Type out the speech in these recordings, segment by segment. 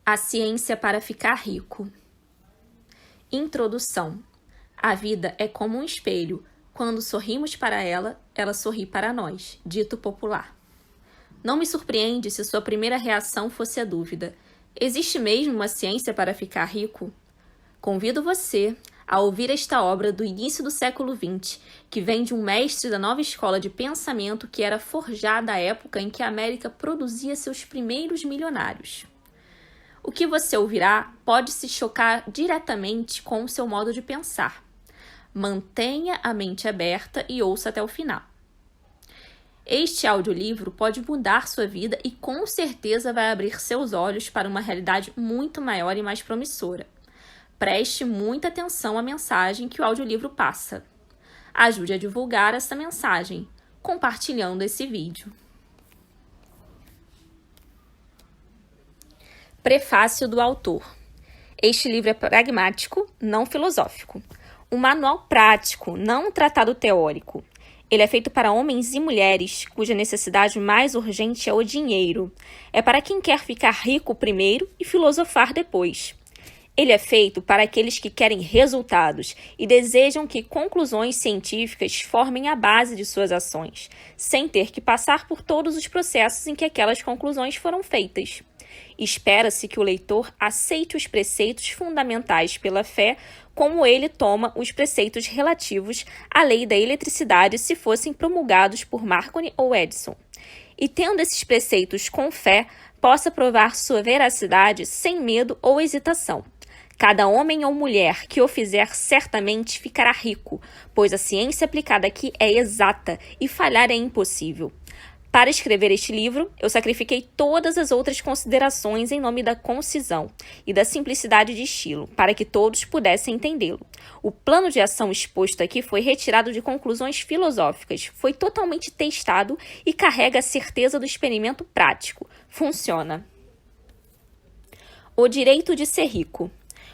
A ciência para ficar rico. Introdução. A vida é como um espelho. Quando sorrimos para ela, ela sorri para nós. Dito popular. Não me surpreende se sua primeira reação fosse a dúvida. Existe mesmo uma ciência para ficar rico? Convido você a ouvir esta obra do início do século XX, que vem de um mestre da nova escola de pensamento que era forjada à época em que a América produzia seus primeiros milionários. O que você ouvirá pode se chocar diretamente com o seu modo de pensar. Mantenha a mente aberta e ouça até o final. Este audiolivro pode mudar sua vida e com certeza vai abrir seus olhos para uma realidade muito maior e mais promissora. Preste muita atenção à mensagem que o audiolivro passa. Ajude a divulgar essa mensagem, compartilhando esse vídeo. Prefácio do autor. Este livro é pragmático, não filosófico. Um manual prático, não um tratado teórico. Ele é feito para homens e mulheres cuja necessidade mais urgente é o dinheiro. É para quem quer ficar rico primeiro e filosofar depois. Ele é feito para aqueles que querem resultados e desejam que conclusões científicas formem a base de suas ações, sem ter que passar por todos os processos em que aquelas conclusões foram feitas. Espera-se que o leitor aceite os preceitos fundamentais pela fé, como ele toma os preceitos relativos à lei da eletricidade se fossem promulgados por Marconi ou Edison. E tendo esses preceitos com fé, possa provar sua veracidade sem medo ou hesitação. Cada homem ou mulher que o fizer certamente ficará rico, pois a ciência aplicada aqui é exata e falhar é impossível. Para escrever este livro, eu sacrifiquei todas as outras considerações em nome da concisão e da simplicidade de estilo, para que todos pudessem entendê-lo. O plano de ação exposto aqui foi retirado de conclusões filosóficas, foi totalmente testado e carrega a certeza do experimento prático. Funciona. O direito de ser rico.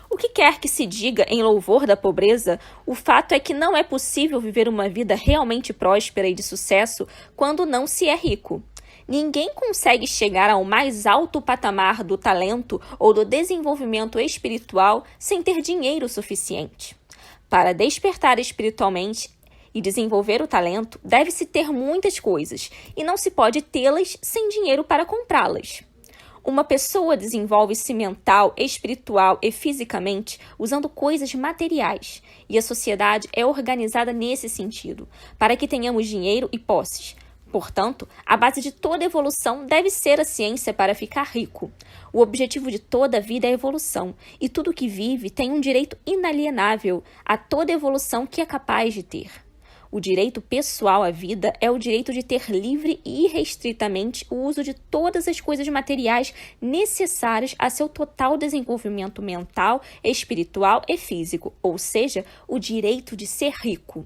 O que quer que se diga em louvor da pobreza, o fato é que não é possível viver uma vida realmente próspera e de sucesso quando não se é rico. Ninguém consegue chegar ao mais alto patamar do talento ou do desenvolvimento espiritual sem ter dinheiro suficiente. Para despertar espiritualmente e desenvolver o talento, deve-se ter muitas coisas, e não se pode tê-las sem dinheiro para comprá-las. Uma pessoa desenvolve-se mental, espiritual e fisicamente usando coisas materiais, e a sociedade é organizada nesse sentido, para que tenhamos dinheiro e posses. Portanto, a base de toda evolução deve ser a ciência para ficar rico. O objetivo de toda a vida é a evolução, e tudo que vive tem um direito inalienável a toda evolução que é capaz de ter. O direito pessoal à vida é o direito de ter livre e irrestritamente o uso de todas as coisas materiais necessárias a seu total desenvolvimento mental, espiritual e físico, ou seja, o direito de ser rico.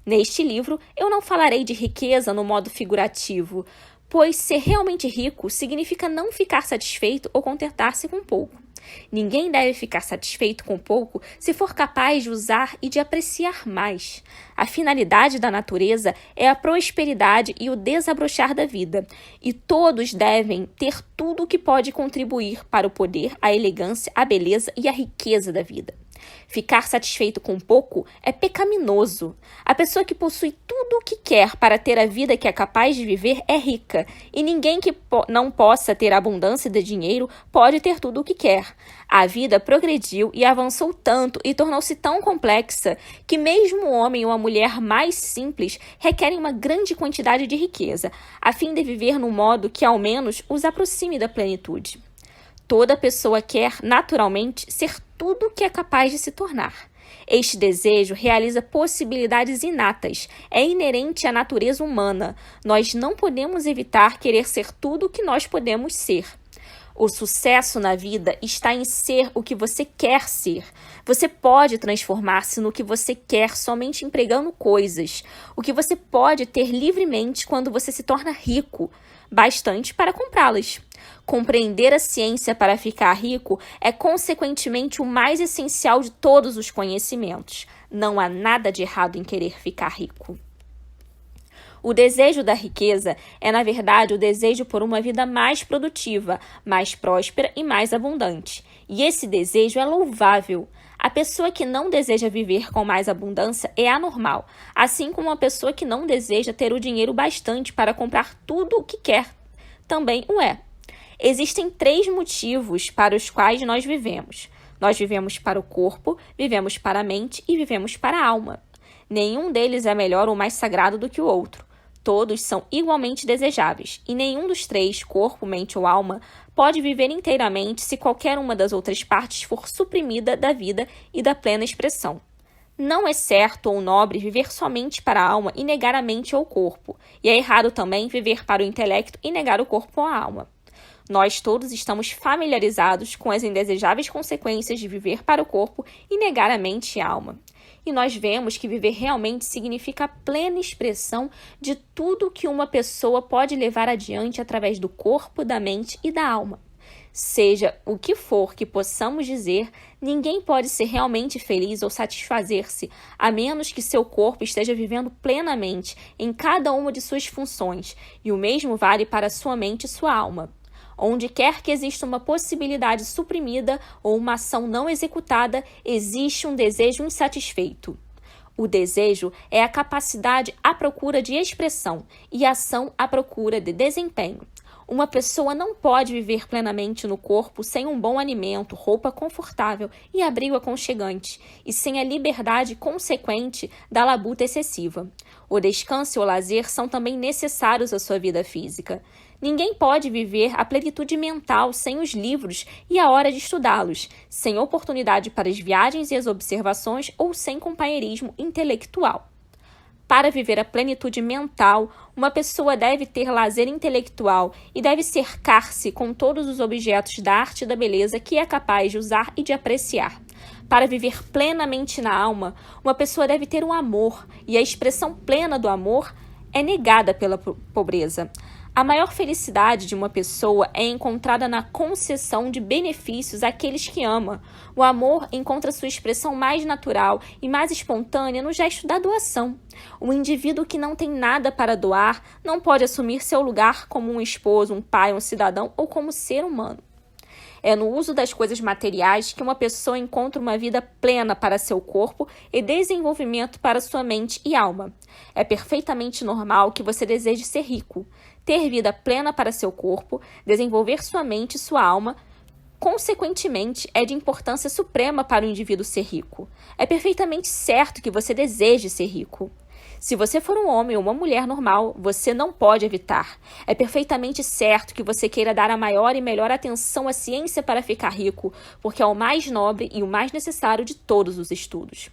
Neste livro, eu não falarei de riqueza no modo figurativo, pois ser realmente rico significa não ficar satisfeito ou contentar-se com pouco. Ninguém deve ficar satisfeito com pouco se for capaz de usar e de apreciar mais. A finalidade da natureza é a prosperidade e o desabrochar da vida, e todos devem ter tudo o que pode contribuir para o poder, a elegância, a beleza e a riqueza da vida. Ficar satisfeito com pouco é pecaminoso. A pessoa que possui tudo o que quer para ter a vida que é capaz de viver é rica, e ninguém que não possa ter abundância de dinheiro pode ter tudo o que quer. A vida progrediu e avançou tanto e tornou-se tão complexa que mesmo o homem ou a mulher mais simples requerem uma grande quantidade de riqueza, a fim de viver num modo que ao menos os aproxime da plenitude. Toda pessoa quer, naturalmente, ser tudo o que é capaz de se tornar. Este desejo realiza possibilidades inatas, é inerente à natureza humana. Nós não podemos evitar querer ser tudo o que nós podemos ser. O sucesso na vida está em ser o que você quer ser. Você pode transformar-se no que você quer somente empregando coisas. O que você pode ter livremente quando você se torna rico, bastante para comprá-las. Compreender a ciência para ficar rico é, consequentemente, o mais essencial de todos os conhecimentos. Não há nada de errado em querer ficar rico. O desejo da riqueza é, na verdade, o desejo por uma vida mais produtiva, mais próspera e mais abundante. E esse desejo é louvável. A pessoa que não deseja viver com mais abundância é anormal, assim como uma pessoa que não deseja ter o dinheiro bastante para comprar tudo o que quer também o é. Existem 3 motivos para os quais nós vivemos. Nós vivemos para o corpo, vivemos para a mente e vivemos para a alma. Nenhum deles é melhor ou mais sagrado do que o outro. Todos são igualmente desejáveis, e nenhum dos 3, corpo, mente ou alma, pode viver inteiramente se qualquer uma das outras partes for suprimida da vida e da plena expressão. Não é certo ou nobre viver somente para a alma e negar a mente ou o corpo, e é errado também viver para o intelecto e negar o corpo ou a alma. Nós todos estamos familiarizados com as indesejáveis consequências de viver para o corpo e negar a mente e a alma. E nós vemos que viver realmente significa a plena expressão de tudo que uma pessoa pode levar adiante através do corpo, da mente e da alma. Seja o que for que possamos dizer, ninguém pode ser realmente feliz ou satisfazer-se, a menos que seu corpo esteja vivendo plenamente em cada uma de suas funções, e o mesmo vale para sua mente e sua alma. Onde quer que exista uma possibilidade suprimida ou uma ação não executada, existe um desejo insatisfeito. O desejo é a capacidade à procura de expressão e a ação à procura de desempenho. Uma pessoa não pode viver plenamente no corpo sem um bom alimento, roupa confortável e abrigo aconchegante, e sem a liberdade consequente da labuta excessiva. O descanso e o lazer são também necessários à sua vida física. Ninguém pode viver a plenitude mental sem os livros e a hora de estudá-los, sem oportunidade para as viagens e as observações ou sem companheirismo intelectual. Para viver a plenitude mental, uma pessoa deve ter lazer intelectual e deve cercar-se com todos os objetos da arte e da beleza que é capaz de usar e de apreciar. Para viver plenamente na alma, uma pessoa deve ter um amor, e a expressão plena do amor é negada pela pobreza. A maior felicidade de uma pessoa é encontrada na concessão de benefícios àqueles que ama. O amor encontra sua expressão mais natural e mais espontânea no gesto da doação. O indivíduo que não tem nada para doar não pode assumir seu lugar como um esposo, um pai, um cidadão ou como ser humano. É no uso das coisas materiais que uma pessoa encontra uma vida plena para seu corpo e desenvolvimento para sua mente e alma. É perfeitamente normal que você deseje ser rico, ter vida plena para seu corpo, desenvolver sua mente e sua alma. Consequentemente, é de importância suprema para o indivíduo ser rico. É perfeitamente certo que você deseje ser rico. Se você for um homem ou uma mulher normal, você não pode evitar. É perfeitamente certo que você queira dar a maior e melhor atenção à ciência para ficar rico, porque é o mais nobre e o mais necessário de todos os estudos.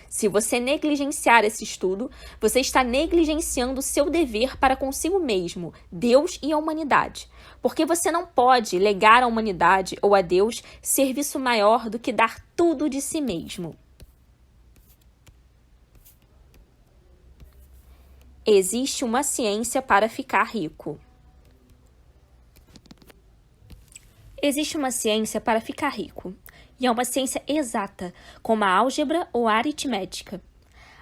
Se você negligenciar esse estudo, você está negligenciando seu dever para consigo mesmo, Deus e a humanidade. Porque você não pode legar à humanidade ou a Deus serviço maior do que dar tudo de si mesmo. Existe uma ciência para ficar rico. Existe uma ciência para ficar rico, e é uma ciência exata, como a álgebra ou a aritmética.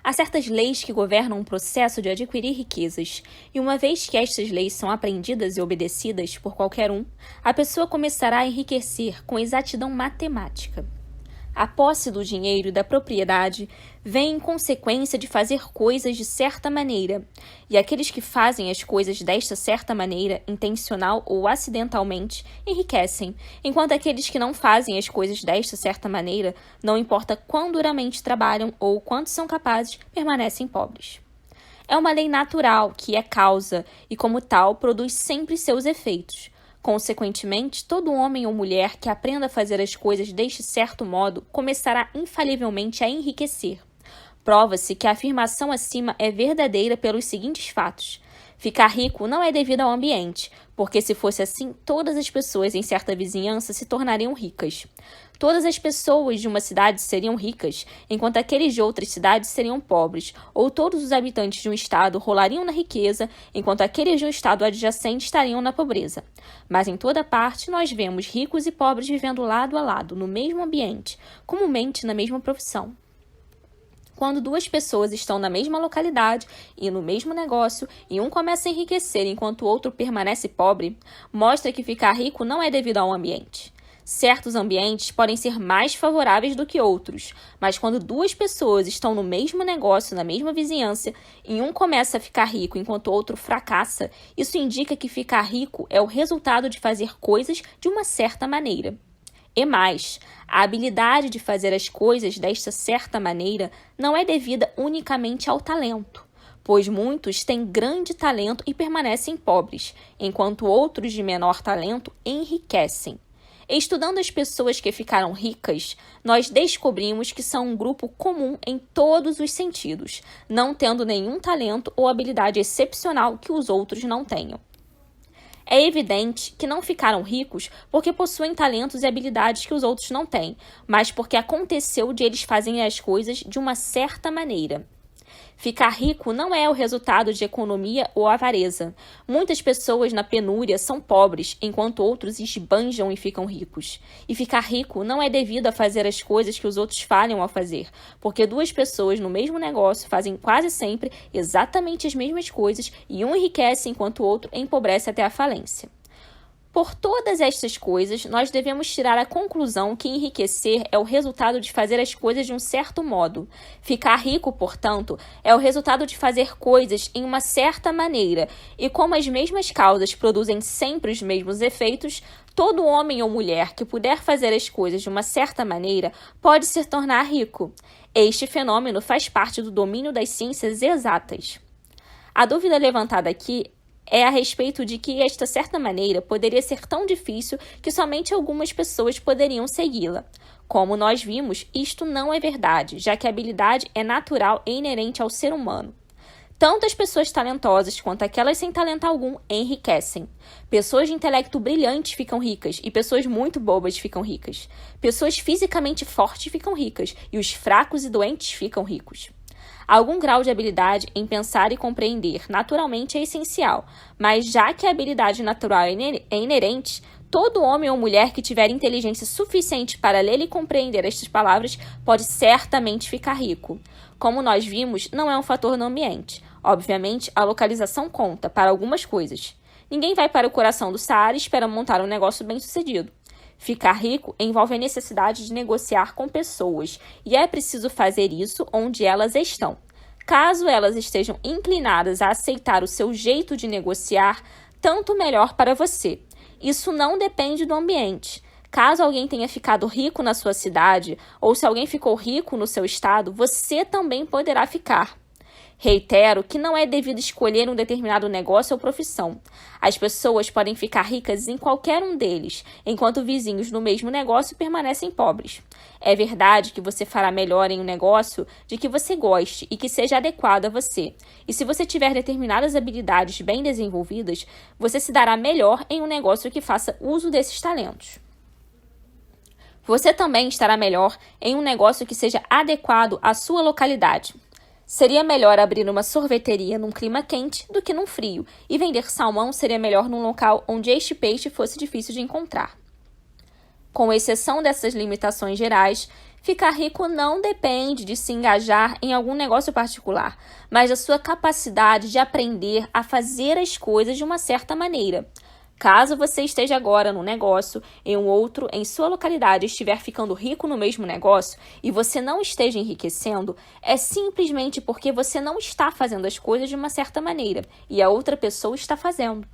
Há certas leis que governam o processo de adquirir riquezas, e uma vez que estas leis são aprendidas e obedecidas por qualquer um, a pessoa começará a enriquecer com exatidão matemática. A posse do dinheiro e da propriedade vem em consequência de fazer coisas de certa maneira, e aqueles que fazem as coisas desta certa maneira, intencional ou acidentalmente, enriquecem, enquanto aqueles que não fazem as coisas desta certa maneira, não importa quão duramente trabalham ou quanto são capazes, permanecem pobres. É uma lei natural que é causa e, como tal, produz sempre seus efeitos. Consequentemente, todo homem ou mulher que aprenda a fazer as coisas deste certo modo começará infalivelmente a enriquecer. Prova-se que a afirmação acima é verdadeira pelos seguintes fatos. Ficar rico não é devido ao ambiente, porque se fosse assim, todas as pessoas em certa vizinhança se tornariam ricas. Todas as pessoas de uma cidade seriam ricas, enquanto aqueles de outras cidades seriam pobres, ou todos os habitantes de um estado rolariam na riqueza, enquanto aqueles de um estado adjacente estariam na pobreza. Mas em toda parte nós vemos ricos e pobres vivendo lado a lado, no mesmo ambiente, comumente na mesma profissão. Quando duas pessoas estão na mesma localidade e no mesmo negócio e um começa a enriquecer enquanto o outro permanece pobre, mostra que ficar rico não é devido ao ambiente. Certos ambientes podem ser mais favoráveis do que outros, mas quando duas pessoas estão no mesmo negócio, na mesma vizinhança, e um começa a ficar rico enquanto o outro fracassa, isso indica que ficar rico é o resultado de fazer coisas de uma certa maneira. E mais, a habilidade de fazer as coisas desta certa maneira não é devida unicamente ao talento, pois muitos têm grande talento e permanecem pobres, enquanto outros de menor talento enriquecem. Estudando as pessoas que ficaram ricas, nós descobrimos que são um grupo comum em todos os sentidos, não tendo nenhum talento ou habilidade excepcional que os outros não tenham. É evidente que não ficaram ricos porque possuem talentos e habilidades que os outros não têm, mas porque aconteceu de eles fazerem as coisas de uma certa maneira. Ficar rico não é o resultado de economia ou avareza. Muitas pessoas na penúria são pobres, enquanto outros esbanjam e ficam ricos. E ficar rico não é devido a fazer as coisas que os outros falham a fazer, porque duas pessoas no mesmo negócio fazem quase sempre exatamente as mesmas coisas e um enriquece enquanto o outro empobrece até a falência. Por todas estas coisas, nós devemos tirar a conclusão que enriquecer é o resultado de fazer as coisas de um certo modo. Ficar rico, portanto, é o resultado de fazer coisas em uma certa maneira, e como as mesmas causas produzem sempre os mesmos efeitos, todo homem ou mulher que puder fazer as coisas de uma certa maneira pode se tornar rico. Este fenômeno faz parte do domínio das ciências exatas. A dúvida levantada aqui é a respeito de que esta certa maneira poderia ser tão difícil que somente algumas pessoas poderiam segui-la. Como nós vimos, isto não é verdade, já que a habilidade é natural e inerente ao ser humano. Tanto as pessoas talentosas quanto aquelas sem talento algum enriquecem. Pessoas de intelecto brilhante ficam ricas e pessoas muito bobas ficam ricas. Pessoas fisicamente fortes ficam ricas e os fracos e doentes ficam ricos. Algum grau de habilidade em pensar e compreender naturalmente é essencial, mas já que a habilidade natural é inerente, todo homem ou mulher que tiver inteligência suficiente para ler e compreender estas palavras pode certamente ficar rico. Como nós vimos, não é um fator no ambiente. Obviamente, a localização conta para algumas coisas. Ninguém vai para o coração do Saara e espera montar um negócio bem-sucedido. Ficar rico envolve a necessidade de negociar com pessoas, e é preciso fazer isso onde elas estão. Caso elas estejam inclinadas a aceitar o seu jeito de negociar, tanto melhor para você. Isso não depende do ambiente. Caso alguém tenha ficado rico na sua cidade, ou se alguém ficou rico no seu estado, você também poderá ficar. Reitero que não é devido escolher um determinado negócio ou profissão. As pessoas podem ficar ricas em qualquer um deles, enquanto vizinhos no mesmo negócio permanecem pobres. É verdade que você fará melhor em um negócio de que você goste e que seja adequado a você. E se você tiver determinadas habilidades bem desenvolvidas, você se dará melhor em um negócio que faça uso desses talentos. Você também estará melhor em um negócio que seja adequado à sua localidade. Seria melhor abrir uma sorveteria num clima quente do que num frio, e vender salmão seria melhor num local onde este peixe fosse difícil de encontrar. Com exceção dessas limitações gerais, ficar rico não depende de se engajar em algum negócio particular, mas da sua capacidade de aprender a fazer as coisas de uma certa maneira. Caso você esteja agora num negócio e um outro em sua localidade estiver ficando rico no mesmo negócio e você não esteja enriquecendo, é simplesmente porque você não está fazendo as coisas de uma certa maneira e a outra pessoa está fazendo.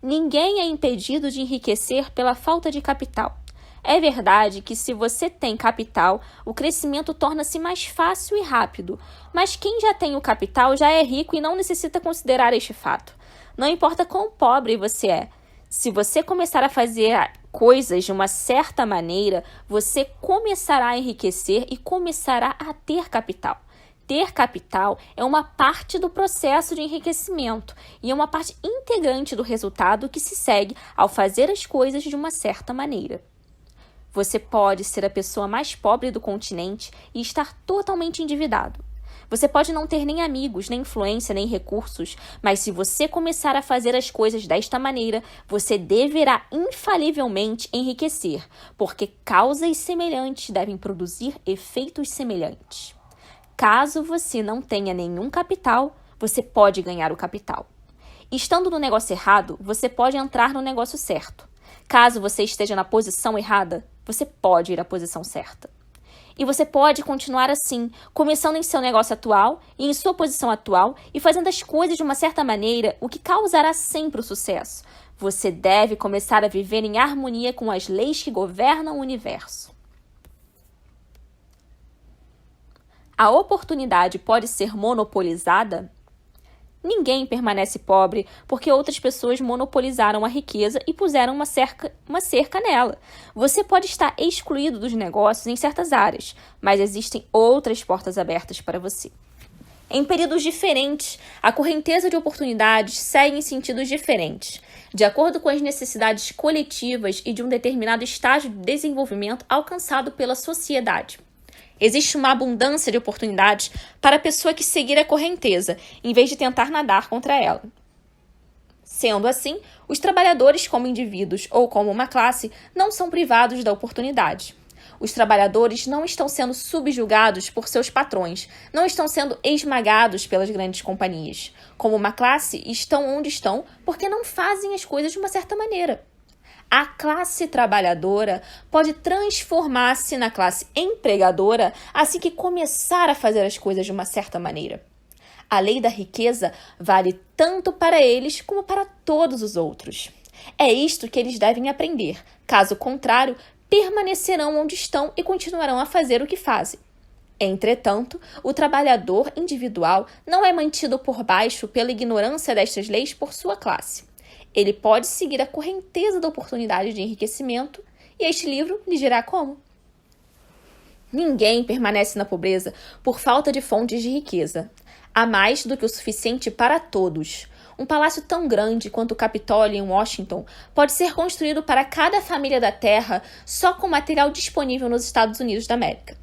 Ninguém é impedido de enriquecer pela falta de capital. É verdade que se você tem capital, o crescimento torna-se mais fácil e rápido, mas quem já tem o capital já é rico e não necessita considerar este fato. Não importa quão pobre você é. Se você começar a fazer coisas de uma certa maneira, você começará a enriquecer e começará a ter capital. Ter capital é uma parte do processo de enriquecimento e é uma parte integrante do resultado que se segue ao fazer as coisas de uma certa maneira. Você pode ser a pessoa mais pobre do continente e estar totalmente endividado. Você pode não ter nem amigos, nem influência, nem recursos, mas se você começar a fazer as coisas desta maneira, você deverá infalivelmente enriquecer, porque causas semelhantes devem produzir efeitos semelhantes. Caso você não tenha nenhum capital, você pode ganhar o capital. Estando no negócio errado, você pode entrar no negócio certo. Caso você esteja na posição errada, você pode ir à posição certa. E você pode continuar assim, começando em seu negócio atual e em sua posição atual e fazendo as coisas de uma certa maneira, o que causará sempre o sucesso. Você deve começar a viver em harmonia com as leis que governam o universo. A oportunidade pode ser monopolizada? Ninguém permanece pobre porque outras pessoas monopolizaram a riqueza e puseram uma cerca nela. Você pode estar excluído dos negócios em certas áreas, mas existem outras portas abertas para você. Em períodos diferentes, a correnteza de oportunidades segue em sentidos diferentes, de acordo com as necessidades coletivas e de um determinado estágio de desenvolvimento alcançado pela sociedade. Existe uma abundância de oportunidades para a pessoa que seguir a correnteza, em vez de tentar nadar contra ela. Sendo assim, os trabalhadores como indivíduos ou como uma classe não são privados da oportunidade. Os trabalhadores não estão sendo subjugados por seus patrões, não estão sendo esmagados pelas grandes companhias. Como uma classe, estão onde estão porque não fazem as coisas de uma certa maneira. A classe trabalhadora pode transformar-se na classe empregadora assim que começar a fazer as coisas de uma certa maneira. A lei da riqueza vale tanto para eles como para todos os outros. É isto que eles devem aprender. Caso contrário, permanecerão onde estão e continuarão a fazer o que fazem. Entretanto, o trabalhador individual não é mantido por baixo pela ignorância destas leis por sua classe. Ele pode seguir a correnteza da oportunidade de enriquecimento e este livro lhe dirá como. Ninguém permanece na pobreza por falta de fontes de riqueza. Há mais do que o suficiente para todos. Um palácio tão grande quanto o Capitólio em Washington pode ser construído para cada família da Terra só com material disponível nos Estados Unidos da América.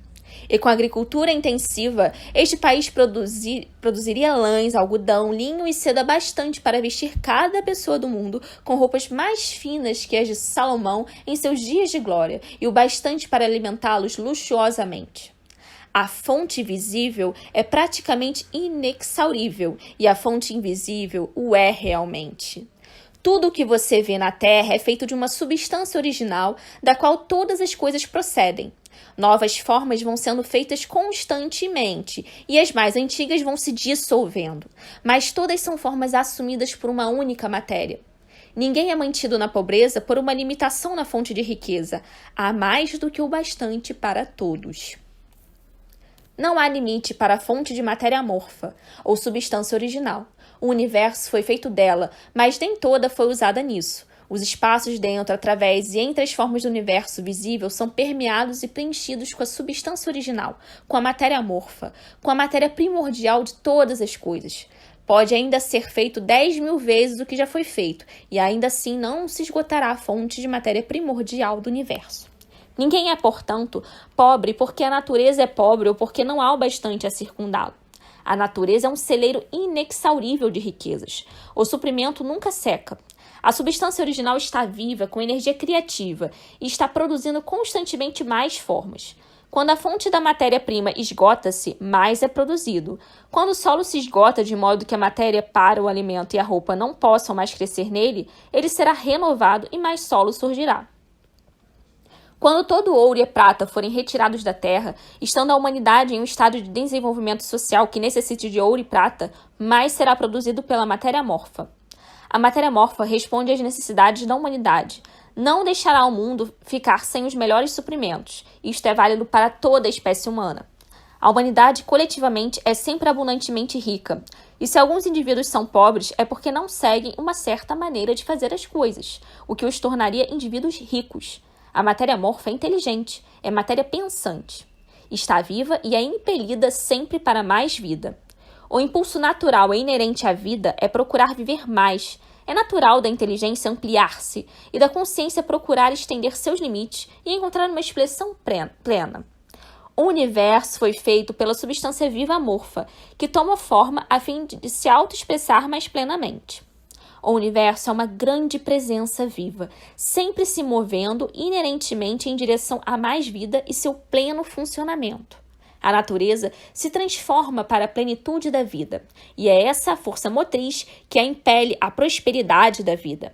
E com a agricultura intensiva, este país produziria lãs, algodão, linho e seda bastante para vestir cada pessoa do mundo com roupas mais finas que as de Salomão em seus dias de glória, e o bastante para alimentá-los luxuosamente. A fonte visível é praticamente inexaurível, e a fonte invisível o é realmente. Tudo o que você vê na Terra é feito de uma substância original, da qual todas as coisas procedem. Novas formas vão sendo feitas constantemente e as mais antigas vão se dissolvendo, mas todas são formas assumidas por uma única matéria. Ninguém é mantido na pobreza por uma limitação na fonte de riqueza. Há mais do que o bastante para todos. Não há limite para a fonte de matéria amorfa, ou substância original. O universo foi feito dela, mas nem toda foi usada nisso. Os espaços dentro, através e entre as formas do universo visível são permeados e preenchidos com a substância original, com a matéria amorfa, com a matéria primordial de todas as coisas. Pode ainda ser feito 10.000 vezes o que já foi feito, e ainda assim não se esgotará a fonte de matéria primordial do universo. Ninguém é, portanto, pobre porque a natureza é pobre ou porque não há o bastante a circundá-lo. A natureza é um celeiro inexaurível de riquezas. O suprimento nunca seca. A substância original está viva, com energia criativa, e está produzindo constantemente mais formas. Quando a fonte da matéria-prima esgota-se, mais é produzido. Quando o solo se esgota de modo que a matéria para o alimento e a roupa não possam mais crescer nele, ele será renovado e mais solo surgirá. Quando todo o ouro e a prata forem retirados da terra, estando a humanidade em um estado de desenvolvimento social que necessite de ouro e prata, mais será produzido pela matéria amorfa. A matéria amorfa responde às necessidades da humanidade. Não deixará o mundo ficar sem os melhores suprimentos. Isto é válido para toda a espécie humana. A humanidade, coletivamente, é sempre abundantemente rica. E se alguns indivíduos são pobres, é porque não seguem uma certa maneira de fazer as coisas, o que os tornaria indivíduos ricos. A matéria amorfa é inteligente, é matéria pensante. Está viva e é impelida sempre para mais vida. O impulso natural e inerente à vida é procurar viver mais. É natural da inteligência ampliar-se e da consciência procurar estender seus limites e encontrar uma expressão plena. O universo foi feito pela substância viva amorfa, que toma forma a fim de se autoexpressar mais plenamente. O universo é uma grande presença viva, sempre se movendo inerentemente em direção a mais vida e seu pleno funcionamento. A natureza se transforma para a plenitude da vida, e é essa a força motriz que a impele à prosperidade da vida.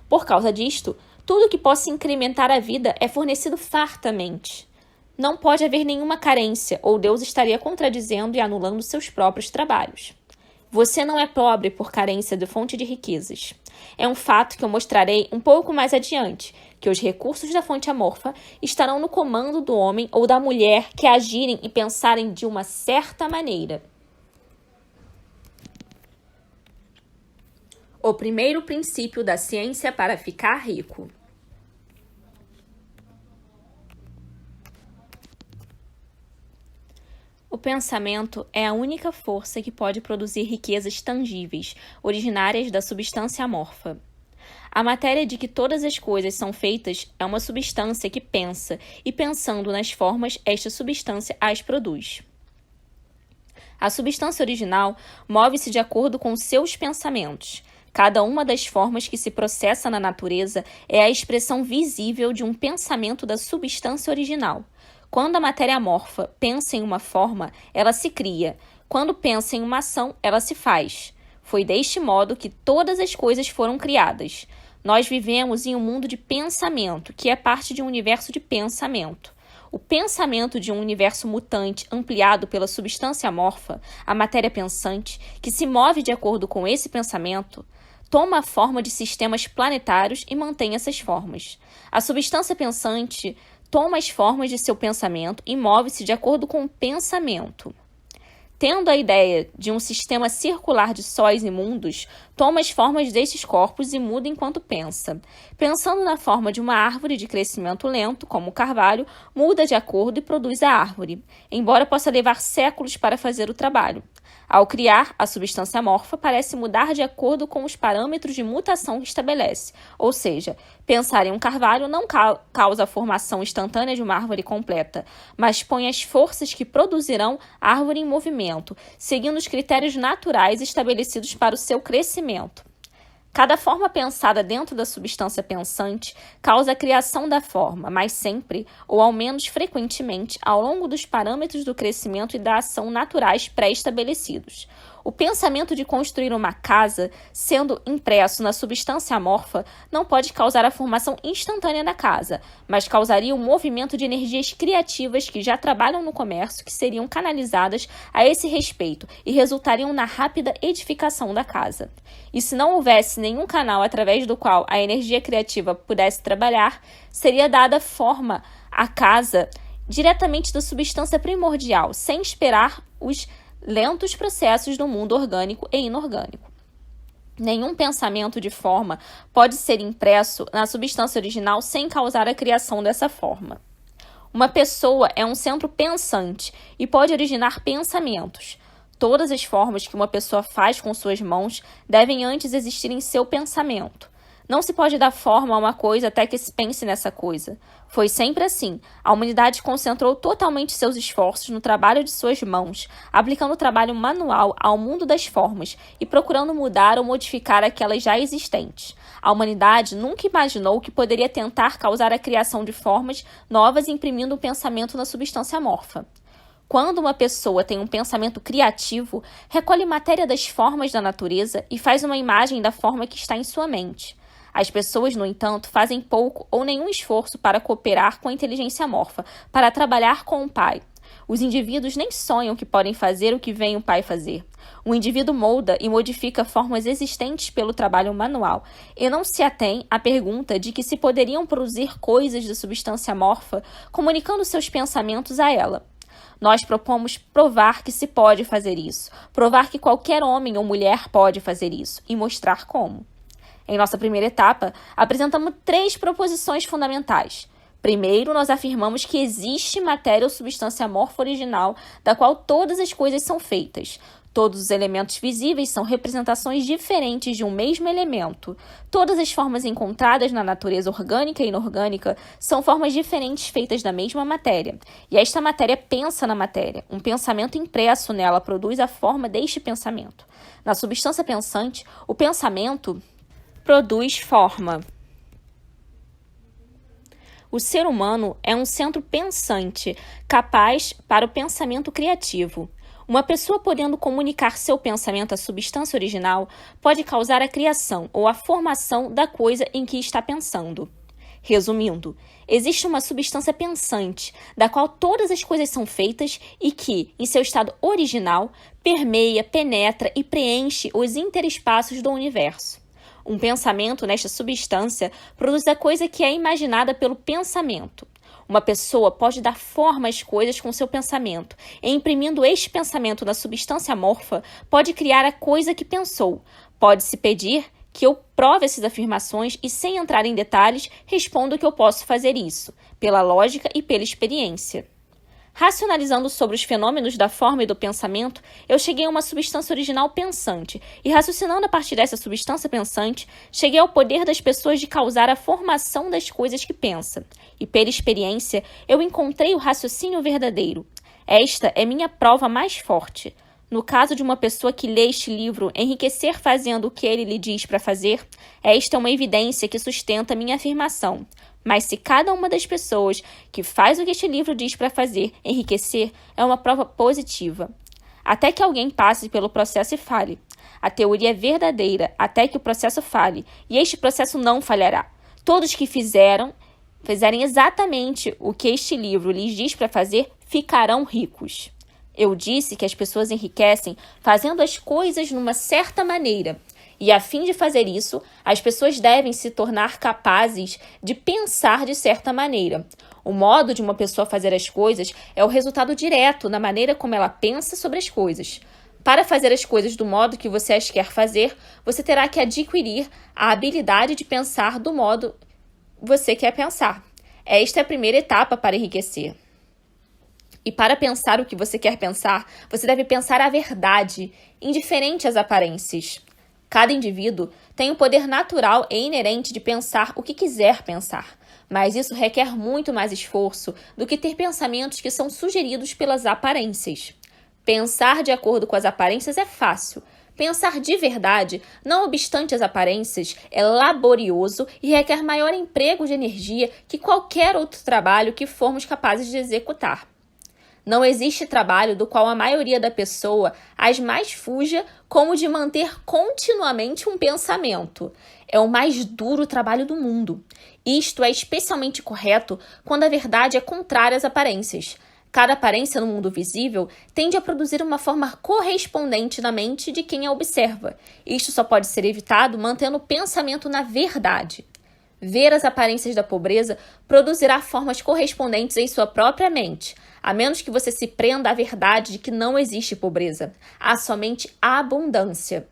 Por causa disto, tudo que possa incrementar a vida é fornecido fartamente. Não pode haver nenhuma carência, ou Deus estaria contradizendo e anulando seus próprios trabalhos. Você não é pobre por carência de fonte de riquezas. É um fato que eu mostrarei um pouco mais adiante, que os recursos da fonte amorfa estarão no comando do homem ou da mulher que agirem e pensarem de uma certa maneira. O primeiro princípio da ciência para ficar rico. O pensamento é a única força que pode produzir riquezas tangíveis, originárias da substância amorfa. A matéria de que todas as coisas são feitas é uma substância que pensa, e pensando nas formas, esta substância as produz. A substância original move-se de acordo com seus pensamentos. Cada uma das formas que se processa na natureza é a expressão visível de um pensamento da substância original. Quando a matéria amorfa pensa em uma forma, ela se cria. Quando pensa em uma ação, ela se faz. Foi deste modo que todas as coisas foram criadas. Nós vivemos em um mundo de pensamento, que é parte de um universo de pensamento. O pensamento de um universo mutante ampliado pela substância amorfa, a matéria pensante, que se move de acordo com esse pensamento, toma a forma de sistemas planetários e mantém essas formas. A substância pensante toma as formas de seu pensamento e move-se de acordo com o pensamento. Tendo a ideia de um sistema circular de sóis e mundos, toma as formas destes corpos e muda enquanto pensa. Pensando na forma de uma árvore de crescimento lento, como o carvalho, muda de acordo e produz a árvore, embora possa levar séculos para fazer o trabalho. Ao criar, a substância amorfa parece mudar de acordo com os parâmetros de mutação que estabelece, ou seja, pensar em um carvalho não causa a formação instantânea de uma árvore completa, mas põe as forças que produzirão a árvore em movimento, seguindo os critérios naturais estabelecidos para o seu crescimento. Cada forma pensada dentro da substância pensante causa a criação da forma, mas sempre, ou ao menos frequentemente, ao longo dos parâmetros do crescimento e da ação naturais pré-estabelecidos. O pensamento de construir uma casa, sendo impresso na substância amorfa, não pode causar a formação instantânea da casa, mas causaria um movimento de energias criativas que já trabalham no comércio, que seriam canalizadas a esse respeito e resultariam na rápida edificação da casa. E se não houvesse nenhum canal através do qual a energia criativa pudesse trabalhar, seria dada forma à casa diretamente da substância primordial, sem esperar os lentos processos do mundo orgânico e inorgânico. Nenhum pensamento de forma pode ser impresso na substância original sem causar a criação dessa forma. Uma pessoa é um centro pensante e pode originar pensamentos. Todas as formas que uma pessoa faz com suas mãos devem antes existir em seu pensamento. Não se pode dar forma a uma coisa até que se pense nessa coisa. Foi sempre assim. A humanidade concentrou totalmente seus esforços no trabalho de suas mãos, aplicando o trabalho manual ao mundo das formas e procurando mudar ou modificar aquelas já existentes. A humanidade nunca imaginou que poderia tentar causar a criação de formas novas imprimindo um pensamento na substância amorfa. Quando uma pessoa tem um pensamento criativo, recolhe matéria das formas da natureza e faz uma imagem da forma que está em sua mente. As pessoas, no entanto, fazem pouco ou nenhum esforço para cooperar com a inteligência amorfa, para trabalhar com o Pai. Os indivíduos nem sonham que podem fazer o que vem o Pai fazer. O indivíduo molda e modifica formas existentes pelo trabalho manual, e não se atém à pergunta de que se poderiam produzir coisas de substância amorfa, comunicando seus pensamentos a ela. Nós propomos provar que se pode fazer isso, provar que qualquer homem ou mulher pode fazer isso, e mostrar como. Em nossa primeira etapa, apresentamos 3 proposições fundamentais. Primeiro, nós afirmamos que existe matéria ou substância amorfa original, da qual todas as coisas são feitas. Todos os elementos visíveis são representações diferentes de um mesmo elemento. Todas as formas encontradas na natureza orgânica e inorgânica são formas diferentes feitas da mesma matéria. E esta matéria pensa na matéria. Um pensamento impresso nela produz a forma deste pensamento. Na substância pensante, o pensamento produz forma. O ser humano é um centro pensante, capaz para o pensamento criativo. Uma pessoa podendo comunicar seu pensamento à substância original pode causar a criação ou a formação da coisa em que está pensando. Resumindo, existe uma substância pensante, da qual todas as coisas são feitas e que, em seu estado original, permeia, penetra e preenche os interespaços do universo. Um pensamento nesta substância produz a coisa que é imaginada pelo pensamento. Uma pessoa pode dar forma às coisas com seu pensamento, e imprimindo este pensamento na substância amorfa, pode criar a coisa que pensou. Pode-se pedir que eu prove essas afirmações e, sem entrar em detalhes, respondo que eu posso fazer isso, pela lógica e pela experiência. Racionalizando sobre os fenômenos da forma e do pensamento, eu cheguei a uma substância original pensante, e raciocinando a partir dessa substância pensante, cheguei ao poder das pessoas de causar a formação das coisas que pensa. E pela experiência, eu encontrei o raciocínio verdadeiro. Esta é minha prova mais forte. No caso de uma pessoa que lê este livro enriquecer fazendo o que ele lhe diz para fazer, esta é uma evidência que sustenta minha afirmação. Mas se cada uma das pessoas que faz o que este livro diz para fazer enriquecer, é uma prova positiva. Até que alguém passe pelo processo e fale. A teoria é verdadeira até que o processo fale, e este processo não falhará. Todos que fizerem exatamente o que este livro lhes diz para fazer, ficarão ricos. Eu disse que as pessoas enriquecem fazendo as coisas numa certa maneira. E, a fim de fazer isso, as pessoas devem se tornar capazes de pensar de certa maneira. O modo de uma pessoa fazer as coisas é o resultado direto na maneira como ela pensa sobre as coisas. Para fazer as coisas do modo que você as quer fazer, você terá que adquirir a habilidade de pensar do modo que você quer pensar. Esta é a primeira etapa para enriquecer. E para pensar o que você quer pensar, você deve pensar a verdade, indiferente às aparências. Cada indivíduo tem o poder natural e inerente de pensar o que quiser pensar, mas isso requer muito mais esforço do que ter pensamentos que são sugeridos pelas aparências. Pensar de acordo com as aparências é fácil. Pensar de verdade, não obstante as aparências, é laborioso e requer maior emprego de energia que qualquer outro trabalho que formos capazes de executar. Não existe trabalho do qual a maioria da pessoa as mais fuja como o de manter continuamente um pensamento. É o mais duro trabalho do mundo. Isto é especialmente correto quando a verdade é contrária às aparências. Cada aparência no mundo visível tende a produzir uma forma correspondente na mente de quem a observa. Isto só pode ser evitado mantendo o pensamento na verdade. Ver as aparências da pobreza produzirá formas correspondentes em sua própria mente, a menos que você se prenda à verdade de que não existe pobreza. Há somente abundância.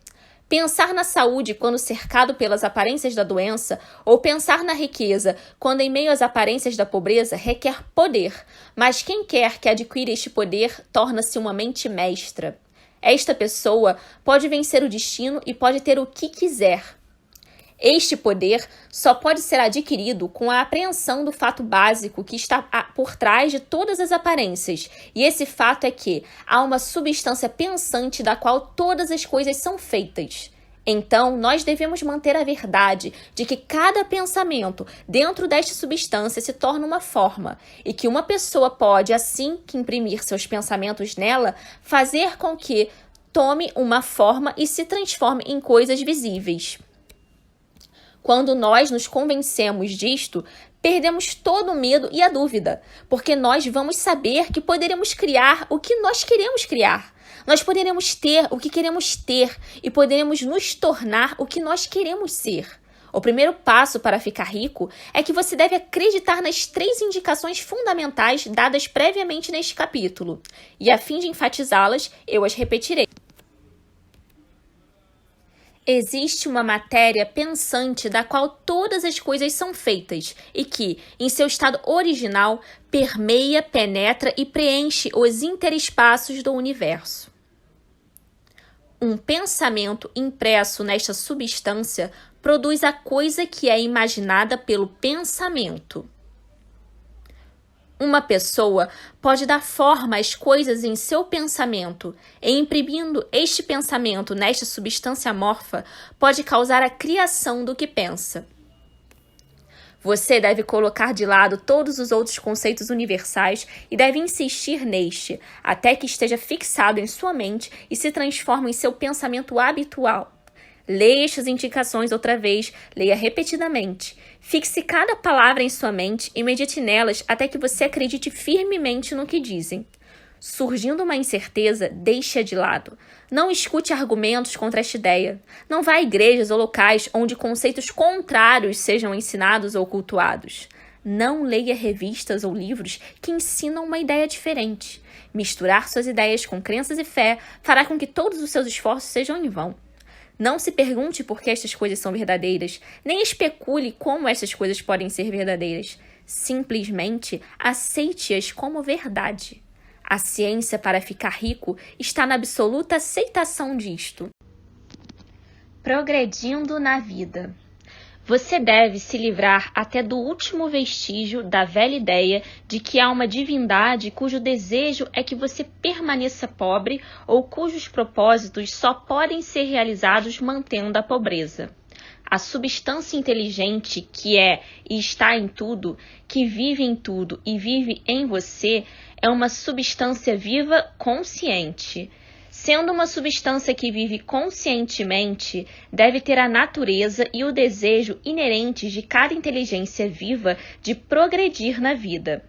Pensar na saúde quando cercado pelas aparências da doença, ou pensar na riqueza quando em meio às aparências da pobreza, requer poder, mas quem quer que adquira este poder torna-se uma mente mestra. Esta pessoa pode vencer o destino e pode ter o que quiser. Este poder só pode ser adquirido com a apreensão do fato básico que está por trás de todas as aparências. E esse fato é que há uma substância pensante da qual todas as coisas são feitas. Então, nós devemos manter a verdade de que cada pensamento dentro desta substância se torna uma forma e que uma pessoa pode, assim que imprimir seus pensamentos nela, fazer com que tome uma forma e se transforme em coisas visíveis. Quando nós nos convencemos disto, perdemos todo o medo e a dúvida, porque nós vamos saber que poderemos criar o que nós queremos criar. Nós poderemos ter o que queremos ter e poderemos nos tornar o que nós queremos ser. O primeiro passo para ficar rico é que você deve acreditar nas 3 indicações fundamentais dadas previamente neste capítulo. E a fim de enfatizá-las, eu as repetirei. Existe uma matéria pensante da qual todas as coisas são feitas e que, em seu estado original, permeia, penetra e preenche os interespaços do universo. Um pensamento impresso nesta substância produz a coisa que é imaginada pelo pensamento. Uma pessoa pode dar forma às coisas em seu pensamento, e imprimindo este pensamento nesta substância amorfa, pode causar a criação do que pensa. Você deve colocar de lado todos os outros conceitos universais e deve insistir neste, até que esteja fixado em sua mente e se transforme em seu pensamento habitual. Leia estas indicações outra vez, leia repetidamente. Fixe cada palavra em sua mente e medite nelas até que você acredite firmemente no que dizem. Surgindo uma incerteza, deixe-a de lado. Não escute argumentos contra esta ideia. Não vá a igrejas ou locais onde conceitos contrários sejam ensinados ou cultuados. Não leia revistas ou livros que ensinam uma ideia diferente. Misturar suas ideias com crenças e fé fará com que todos os seus esforços sejam em vão. Não se pergunte por que estas coisas são verdadeiras, nem especule como estas coisas podem ser verdadeiras. Simplesmente aceite-as como verdade. A ciência para ficar rico está na absoluta aceitação disto. Progredindo na vida. Você deve se livrar até do último vestígio da velha ideia de que há uma divindade cujo desejo é que você permaneça pobre ou cujos propósitos só podem ser realizados mantendo a pobreza. A substância inteligente que é e está em tudo, que vive em tudo e vive em você, é uma substância viva consciente. Sendo uma substância que vive conscientemente, deve ter a natureza e o desejo inerentes de cada inteligência viva de progredir na vida.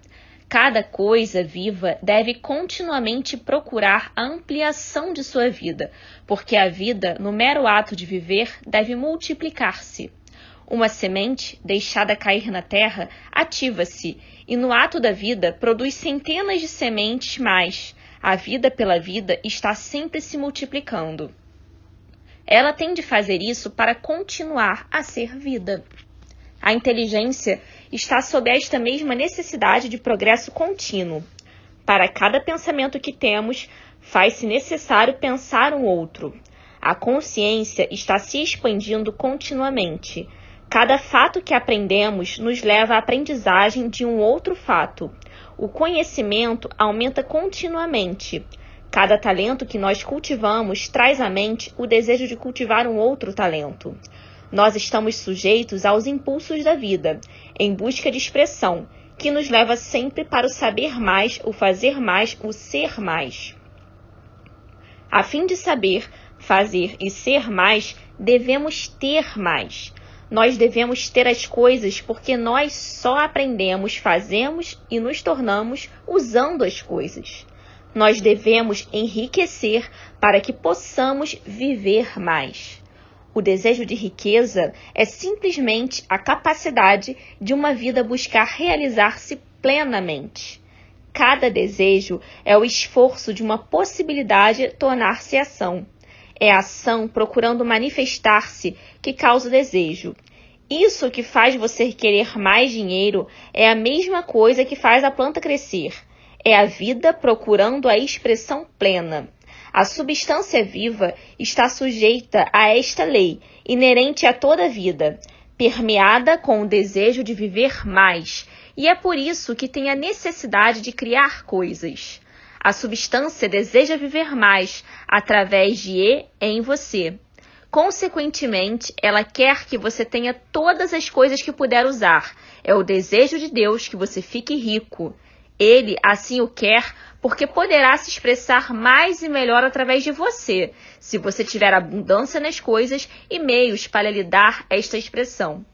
Cada coisa viva deve continuamente procurar a ampliação de sua vida, porque a vida, no mero ato de viver, deve multiplicar-se. Uma semente, deixada cair na terra, ativa-se, e no ato da vida produz centenas de sementes mais. A vida pela vida está sempre se multiplicando. Ela tem de fazer isso para continuar a ser vida. A inteligência está sob esta mesma necessidade de progresso contínuo. Para cada pensamento que temos, faz-se necessário pensar um outro. A consciência está se expandindo continuamente. Cada fato que aprendemos nos leva à aprendizagem de um outro fato. O conhecimento aumenta continuamente. Cada talento que nós cultivamos traz à mente o desejo de cultivar um outro talento. Nós estamos sujeitos aos impulsos da vida, em busca de expressão, que nos leva sempre para o saber mais, o fazer mais, o ser mais. A fim de saber, fazer e ser mais, devemos ter mais. Nós devemos ter as coisas porque nós só aprendemos, fazemos e nos tornamos usando as coisas. Nós devemos enriquecer para que possamos viver mais. O desejo de riqueza é simplesmente a capacidade de uma vida buscar realizar-se plenamente. Cada desejo é o esforço de uma possibilidade tornar-se ação. É a ação procurando manifestar-se que causa o desejo. Isso que faz você querer mais dinheiro é a mesma coisa que faz a planta crescer. É a vida procurando a expressão plena. A substância viva está sujeita a esta lei, inerente a toda a vida, permeada com o desejo de viver mais, e é por isso que tem a necessidade de criar coisas. A substância deseja viver mais, através de E em você. Consequentemente, ela quer que você tenha todas as coisas que puder usar. É o desejo de Deus que você fique rico. Ele assim o quer porque poderá se expressar mais e melhor através de você, se você tiver abundância nas coisas e meios para lhe dar esta expressão.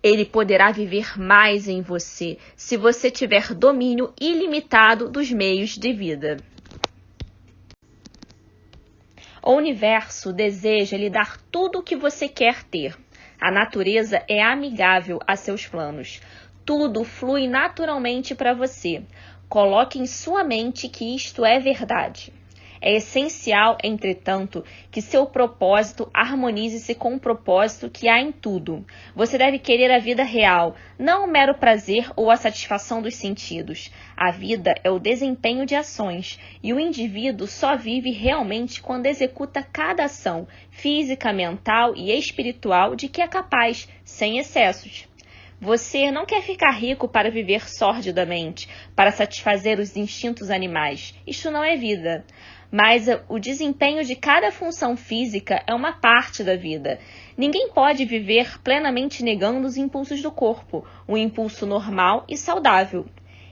Ele poderá viver mais em você, se você tiver domínio ilimitado dos meios de vida. O universo deseja lhe dar tudo o que você quer ter. A natureza é amigável a seus planos. Tudo flui naturalmente para você. Coloque em sua mente que isto é verdade. É essencial, entretanto, que seu propósito harmonize-se com o propósito que há em tudo. Você deve querer a vida real, não o mero prazer ou a satisfação dos sentidos. A vida é o desempenho de ações, e o indivíduo só vive realmente quando executa cada ação, física, mental e espiritual, de que é capaz, sem excessos. Você não quer ficar rico para viver sordidamente, para satisfazer os instintos animais. Isto não é vida. Mas o desempenho de cada função física é uma parte da vida. Ninguém pode viver plenamente negando os impulsos do corpo, um impulso normal e saudável.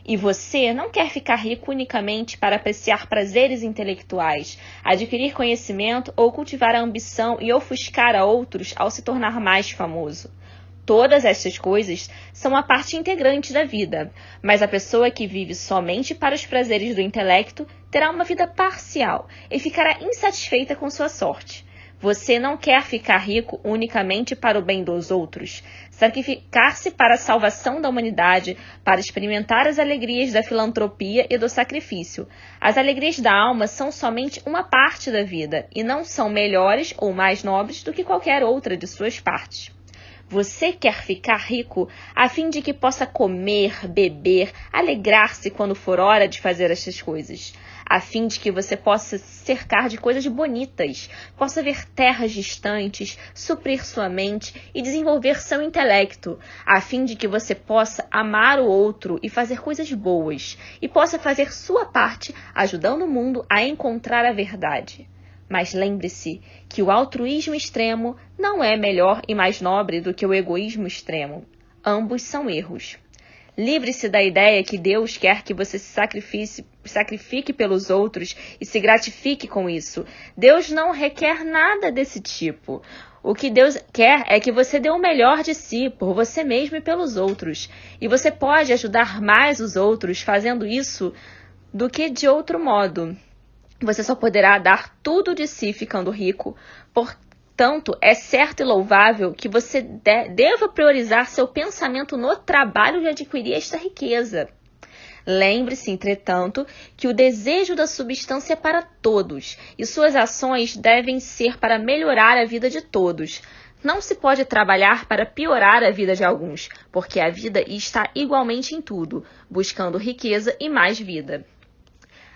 E você não quer ficar rico unicamente para apreciar prazeres intelectuais, adquirir conhecimento ou cultivar a ambição e ofuscar a outros ao se tornar mais famoso. Todas estas coisas são uma parte integrante da vida, mas a pessoa que vive somente para os prazeres do intelecto terá uma vida parcial e ficará insatisfeita com sua sorte. Você não quer ficar rico unicamente para o bem dos outros, sacrificar-se para a salvação da humanidade, para experimentar as alegrias da filantropia e do sacrifício. As alegrias da alma são somente uma parte da vida e não são melhores ou mais nobres do que qualquer outra de suas partes. Você quer ficar rico a fim de que possa comer, beber, alegrar-se quando for hora de fazer estas coisas, a fim de que você possa se cercar de coisas bonitas, possa ver terras distantes, suprir sua mente e desenvolver seu intelecto, a fim de que você possa amar o outro e fazer coisas boas, e possa fazer sua parte ajudando o mundo a encontrar a verdade. Mas lembre-se que o altruísmo extremo não é melhor e mais nobre do que o egoísmo extremo. Ambos são erros. Livre-se da ideia que Deus quer que você se sacrifique pelos outros e se gratifique com isso. Deus não requer nada desse tipo. O que Deus quer é que você dê o melhor de si, por você mesmo e pelos outros. E você pode ajudar mais os outros fazendo isso do que de outro modo. Você só poderá dar tudo de si ficando rico. Portanto, é certo e louvável que você deva priorizar seu pensamento no trabalho de adquirir esta riqueza. Lembre-se, entretanto, que o desejo da substância é para todos e suas ações devem ser para melhorar a vida de todos. Não se pode trabalhar para piorar a vida de alguns, porque a vida está igualmente em tudo, buscando riqueza e mais vida.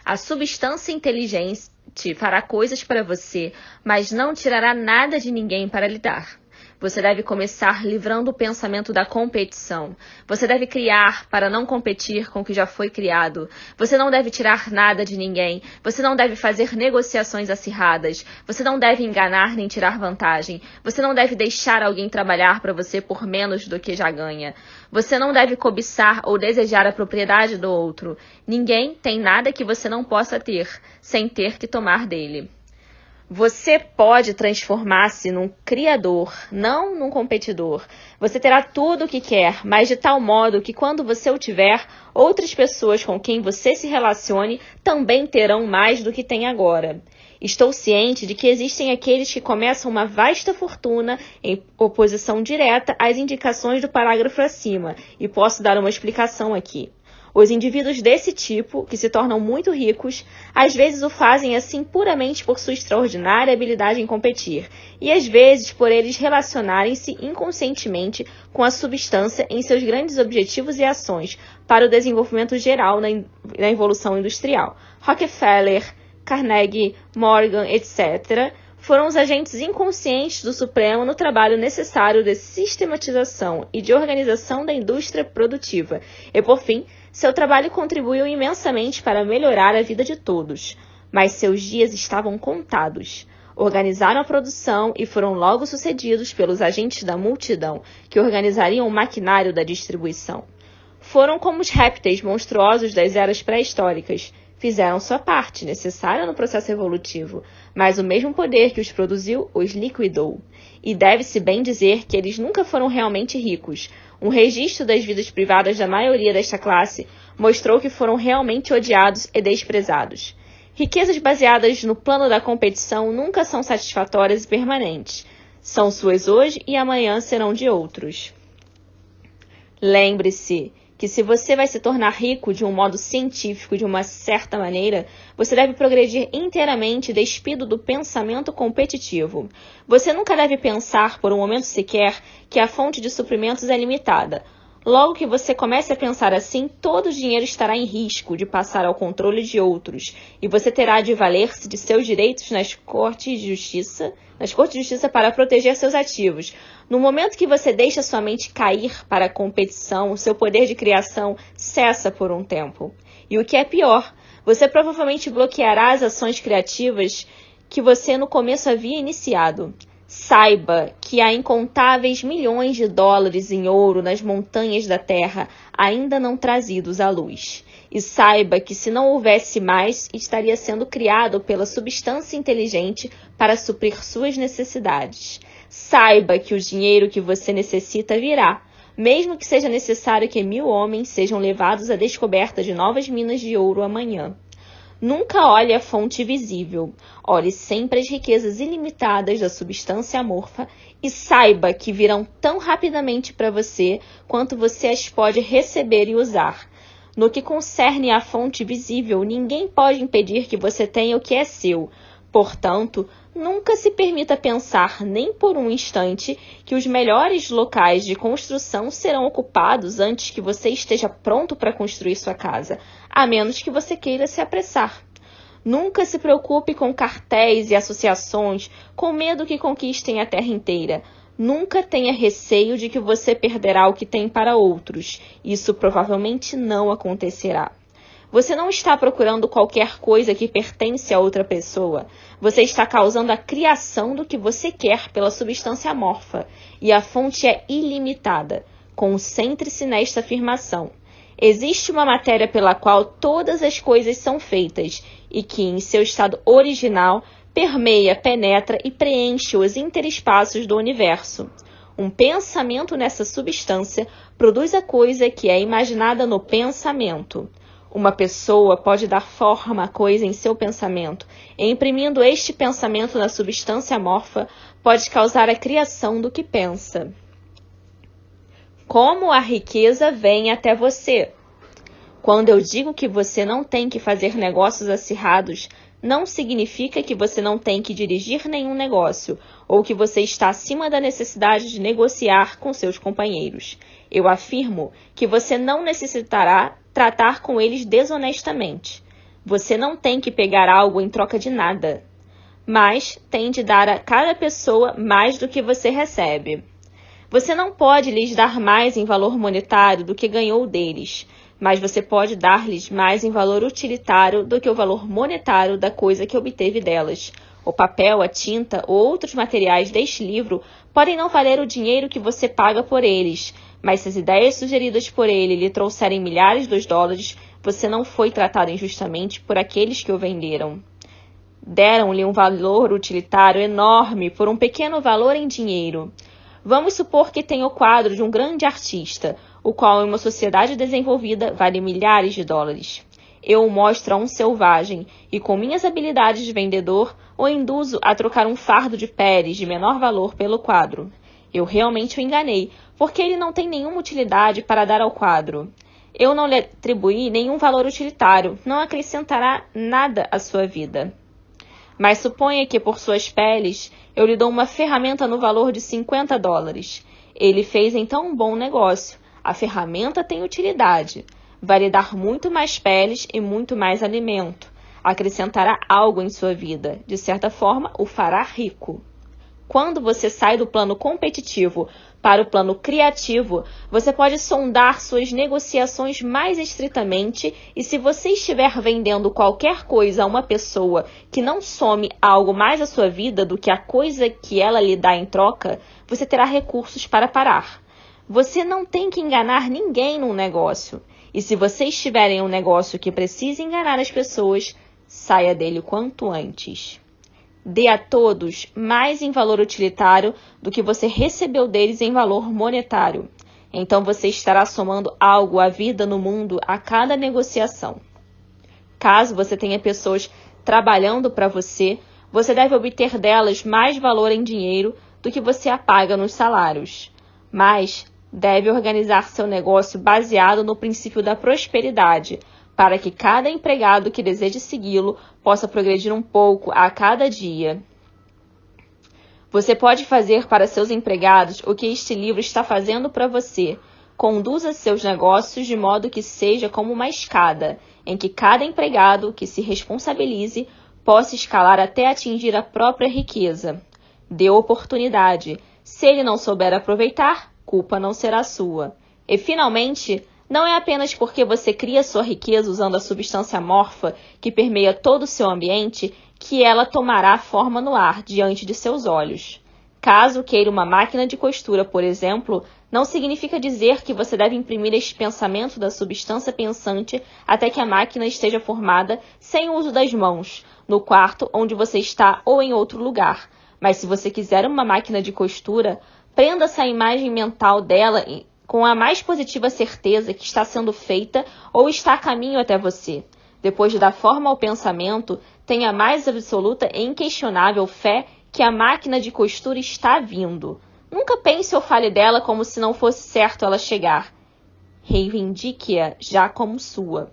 A substância inteligente fará coisas para você, mas não tirará nada de ninguém para lhe dar. Você deve começar livrando o pensamento da competição. Você deve criar para não competir com o que já foi criado. Você não deve tirar nada de ninguém. Você não deve fazer negociações acirradas. Você não deve enganar nem tirar vantagem. Você não deve deixar alguém trabalhar para você por menos do que já ganha. Você não deve cobiçar ou desejar a propriedade do outro. Ninguém tem nada que você não possa ter, sem ter que tomar dele. Você pode transformar-se num criador, não num competidor. Você terá tudo o que quer, mas de tal modo que quando você o tiver, outras pessoas com quem você se relacione também terão mais do que tem agora. Estou ciente de que existem aqueles que começam uma vasta fortuna em oposição direta às indicações do parágrafo acima, e posso dar uma explicação aqui. Os indivíduos desse tipo, que se tornam muito ricos, às vezes o fazem assim puramente por sua extraordinária habilidade em competir, e às vezes por eles relacionarem-se inconscientemente com a substância em seus grandes objetivos e ações para o desenvolvimento geral na evolução industrial. Rockefeller, Carnegie, Morgan, etc., foram os agentes inconscientes do Supremo no trabalho necessário de sistematização e de organização da indústria produtiva, e, por fim, seu trabalho contribuiu imensamente para melhorar a vida de todos, mas seus dias estavam contados. Organizaram a produção e foram logo sucedidos pelos agentes da multidão, que organizariam o maquinário da distribuição. Foram como os répteis monstruosos das eras pré-históricas. Fizeram sua parte, necessária no processo evolutivo, mas o mesmo poder que os produziu os liquidou. E deve-se bem dizer que eles nunca foram realmente ricos. Um registro das vidas privadas da maioria desta classe mostrou que foram realmente odiados e desprezados. Riquezas baseadas no plano da competição nunca são satisfatórias e permanentes. São suas hoje e amanhã serão de outros. Lembre-se que se você vai se tornar rico de um modo científico de uma certa maneira, você deve progredir inteiramente despido do pensamento competitivo. Você nunca deve pensar por um momento sequer que a fonte de suprimentos é limitada. Logo que você comece a pensar assim, todo o dinheiro estará em risco de passar ao controle de outros, e você terá de valer-se de seus direitos nas cortes de justiça para proteger seus ativos. No momento que você deixa sua mente cair para a competição, o seu poder de criação cessa por um tempo. E o que é pior, você provavelmente bloqueará as ações criativas que você no começo havia iniciado. Saiba que há incontáveis milhões de dólares em ouro nas montanhas da Terra ainda não trazidos à luz. E saiba que se não houvesse mais, estaria sendo criado pela substância inteligente para suprir suas necessidades. Saiba que o dinheiro que você necessita virá, mesmo que seja necessário que 1000 homens sejam levados à descoberta de novas minas de ouro amanhã. Nunca olhe a fonte visível, olhe sempre as riquezas ilimitadas da substância amorfa e saiba que virão tão rapidamente para você quanto você as pode receber e usar. No que concerne à fonte visível, ninguém pode impedir que você tenha o que é seu. Portanto, nunca se permita pensar nem por um instante que os melhores locais de construção serão ocupados antes que você esteja pronto para construir sua casa, a menos que você queira se apressar. Nunca se preocupe com cartéis e associações com medo que conquistem a terra inteira. Nunca tenha receio de que você perderá o que tem para outros. Isso provavelmente não acontecerá. Você não está procurando qualquer coisa que pertence a outra pessoa. Você está causando a criação do que você quer pela substância amorfa. E a fonte é ilimitada. Concentre-se nesta afirmação. Existe uma matéria pela qual todas as coisas são feitas e que, em seu estado original, permeia, penetra e preenche os interespaços do universo. Um pensamento nessa substância produz a coisa que é imaginada no pensamento. Uma pessoa pode dar forma à coisa em seu pensamento, e imprimindo este pensamento na substância amorfa, pode causar a criação do que pensa. Como a riqueza vem até você? Quando eu digo que você não tem que fazer negócios acirrados, não significa que você não tem que dirigir nenhum negócio, ou que você está acima da necessidade de negociar com seus companheiros. Eu afirmo que você não necessitará tratar com eles desonestamente. Você não tem que pegar algo em troca de nada, mas tem de dar a cada pessoa mais do que você recebe. Você não pode lhes dar mais em valor monetário do que ganhou deles, mas você pode dar-lhes mais em valor utilitário do que o valor monetário da coisa que obteve delas. O papel, a tinta ou outros materiais deste livro podem não valer o dinheiro que você paga por eles, mas se as ideias sugeridas por ele lhe trouxerem milhares de dólares, você não foi tratado injustamente por aqueles que o venderam. Deram-lhe um valor utilitário enorme por um pequeno valor em dinheiro. Vamos supor que tenha o quadro de um grande artista, o qual em uma sociedade desenvolvida vale milhares de dólares. Eu o mostro a um selvagem e com minhas habilidades de vendedor o induzo a trocar um fardo de peles de menor valor pelo quadro. Eu realmente o enganei, porque ele não tem nenhuma utilidade para dar ao quadro. Eu não lhe atribuí nenhum valor utilitário, não acrescentará nada à sua vida. Mas suponha que por suas peles eu lhe dou uma ferramenta no valor de 50 dólares. Ele fez então um bom negócio. A ferramenta tem utilidade. Vai lhe dar muito mais peles e muito mais alimento. Acrescentará algo em sua vida. De certa forma, o fará rico. Quando você sai do plano competitivo para o plano criativo, você pode sondar suas negociações mais estritamente e se você estiver vendendo qualquer coisa a uma pessoa que não some algo mais à sua vida do que a coisa que ela lhe dá em troca, você terá recursos para parar. Você não tem que enganar ninguém num negócio. E se você estiver em um negócio que precisa enganar as pessoas, saia dele o quanto antes. Dê a todos mais em valor utilitário do que você recebeu deles em valor monetário. Então você estará somando algo à vida no mundo a cada negociação. Caso você tenha pessoas trabalhando para você, você deve obter delas mais valor em dinheiro do que você a paga nos salários. Mas deve organizar seu negócio baseado no princípio da prosperidade, para que cada empregado que deseje segui-lo possa progredir um pouco a cada dia. Você pode fazer para seus empregados o que este livro está fazendo para você. Conduza seus negócios de modo que seja como uma escada, em que cada empregado que se responsabilize possa escalar até atingir a própria riqueza. Dê oportunidade. Se ele não souber aproveitar, culpa não será sua. E, finalmente, não é apenas porque você cria sua riqueza usando a substância amorfa que permeia todo o seu ambiente que ela tomará forma no ar diante de seus olhos. Caso queira uma máquina de costura, por exemplo, não significa dizer que você deve imprimir este pensamento da substância pensante até que a máquina esteja formada sem o uso das mãos, no quarto onde você está ou em outro lugar. Mas se você quiser uma máquina de costura, prenda essa imagem mental dela com a mais positiva certeza que está sendo feita ou está a caminho até você. Depois de dar forma ao pensamento, tenha a mais absoluta e inquestionável fé que a máquina de costura está vindo. Nunca pense ou fale dela como se não fosse certo ela chegar. Reivindique-a já como sua.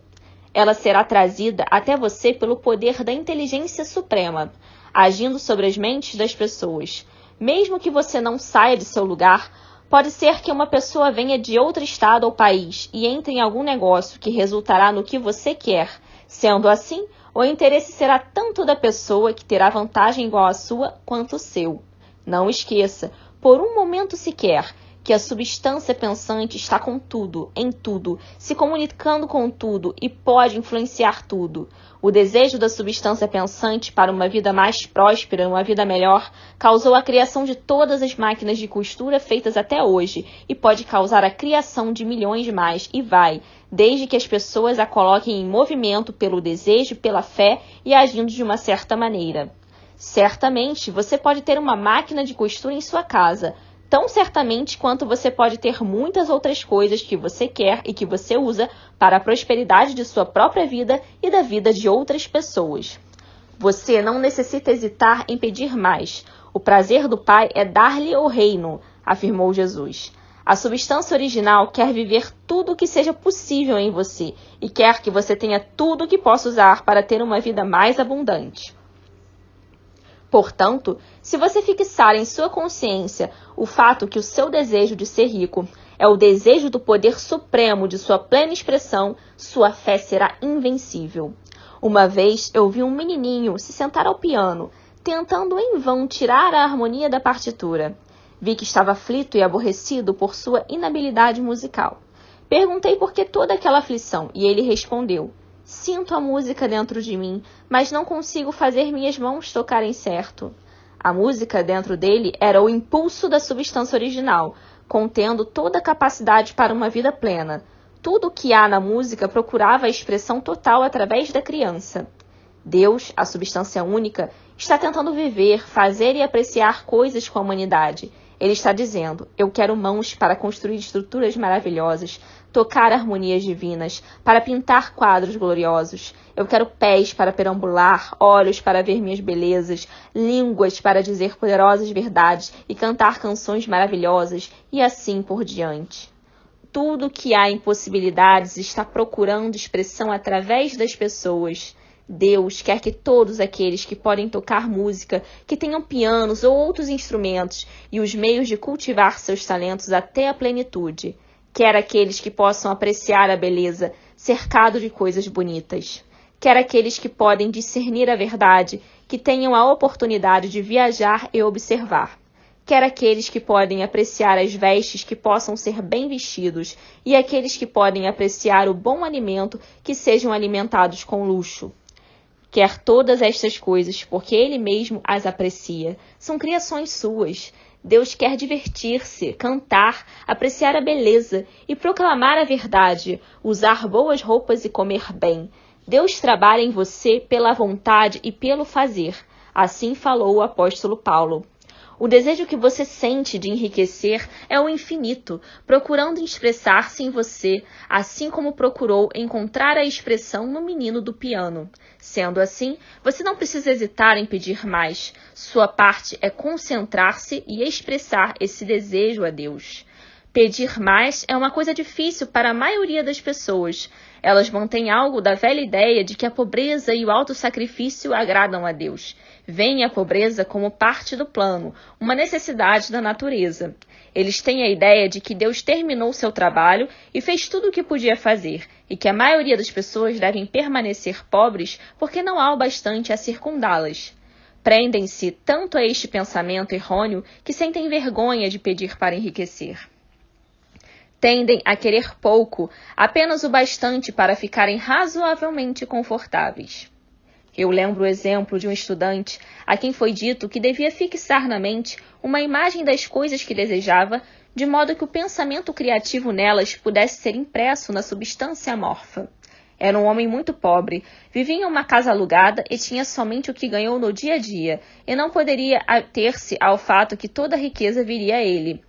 Ela será trazida até você pelo poder da inteligência suprema, agindo sobre as mentes das pessoas. Mesmo que você não saia de seu lugar, pode ser que uma pessoa venha de outro estado ou país e entre em algum negócio que resultará no que você quer. Sendo assim, o interesse será tanto da pessoa que terá vantagem igual à sua quanto o seu. Não esqueça, por um momento sequer, que a substância pensante está com tudo, em tudo, se comunicando com tudo e pode influenciar tudo. O desejo da substância pensante para uma vida mais próspera, uma vida melhor, causou a criação de todas as máquinas de costura feitas até hoje e pode causar a criação de milhões mais e vai, desde que as pessoas a coloquem em movimento pelo desejo, pela fé e agindo de uma certa maneira. Certamente, você pode ter uma máquina de costura em sua casa, tão certamente quanto você pode ter muitas outras coisas que você quer e que você usa para a prosperidade de sua própria vida e da vida de outras pessoas. Você não necessita hesitar em pedir mais. O prazer do Pai é dar-lhe o reino, afirmou Jesus. A substância original quer viver tudo o que seja possível em você e quer que você tenha tudo o que possa usar para ter uma vida mais abundante. Portanto, se você fixar em sua consciência o fato que o seu desejo de ser rico é o desejo do poder supremo de sua plena expressão, sua fé será invencível. Uma vez eu vi um menininho se sentar ao piano, tentando em vão tirar a harmonia da partitura. Vi que estava aflito e aborrecido por sua inabilidade musical. Perguntei por que toda aquela aflição e ele respondeu: sinto a música dentro de mim, mas não consigo fazer minhas mãos tocarem certo. A música dentro dele era o impulso da substância original, contendo toda a capacidade para uma vida plena. Tudo o que há na música procurava a expressão total através da criança. Deus, a substância única, está tentando viver, fazer e apreciar coisas com a humanidade. Ele está dizendo: eu quero mãos para construir estruturas maravilhosas, tocar harmonias divinas, para pintar quadros gloriosos. Eu quero pés para perambular, olhos para ver minhas belezas, línguas para dizer poderosas verdades e cantar canções maravilhosas, e assim por diante. Tudo que há em possibilidades está procurando expressão através das pessoas. Deus quer que todos aqueles que podem tocar música, que tenham pianos ou outros instrumentos e os meios de cultivar seus talentos até a plenitude. Quer aqueles que possam apreciar a beleza, cercado de coisas bonitas. Quer aqueles que podem discernir a verdade, que tenham a oportunidade de viajar e observar. Quer aqueles que podem apreciar as vestes que possam ser bem vestidos e aqueles que podem apreciar o bom alimento que sejam alimentados com luxo. Quer todas estas coisas, porque Ele mesmo as aprecia. São criações suas. Deus quer divertir-se, cantar, apreciar a beleza e proclamar a verdade, usar boas roupas e comer bem. Deus trabalha em você pela vontade e pelo fazer. Assim falou o apóstolo Paulo. O desejo que você sente de enriquecer é o infinito, procurando expressar-se em você, assim como procurou encontrar a expressão no menino do piano. Sendo assim, você não precisa hesitar em pedir mais. Sua parte é concentrar-se e expressar esse desejo a Deus. Pedir mais é uma coisa difícil para a maioria das pessoas. Elas mantêm algo da velha ideia de que a pobreza e o autossacrifício agradam a Deus. Veem a pobreza como parte do plano, uma necessidade da natureza. Eles têm a ideia de que Deus terminou seu trabalho e fez tudo o que podia fazer, e que a maioria das pessoas devem permanecer pobres porque não há o bastante a circundá-las. Prendem-se tanto a este pensamento errôneo que sentem vergonha de pedir para enriquecer. Tendem a querer pouco, apenas o bastante para ficarem razoavelmente confortáveis. Eu lembro o exemplo de um estudante a quem foi dito que devia fixar na mente uma imagem das coisas que desejava, de modo que o pensamento criativo nelas pudesse ser impresso na substância amorfa. Era um homem muito pobre, vivia em uma casa alugada e tinha somente o que ganhou no dia a dia, e não poderia ater-se ao fato que toda a riqueza viria a ele.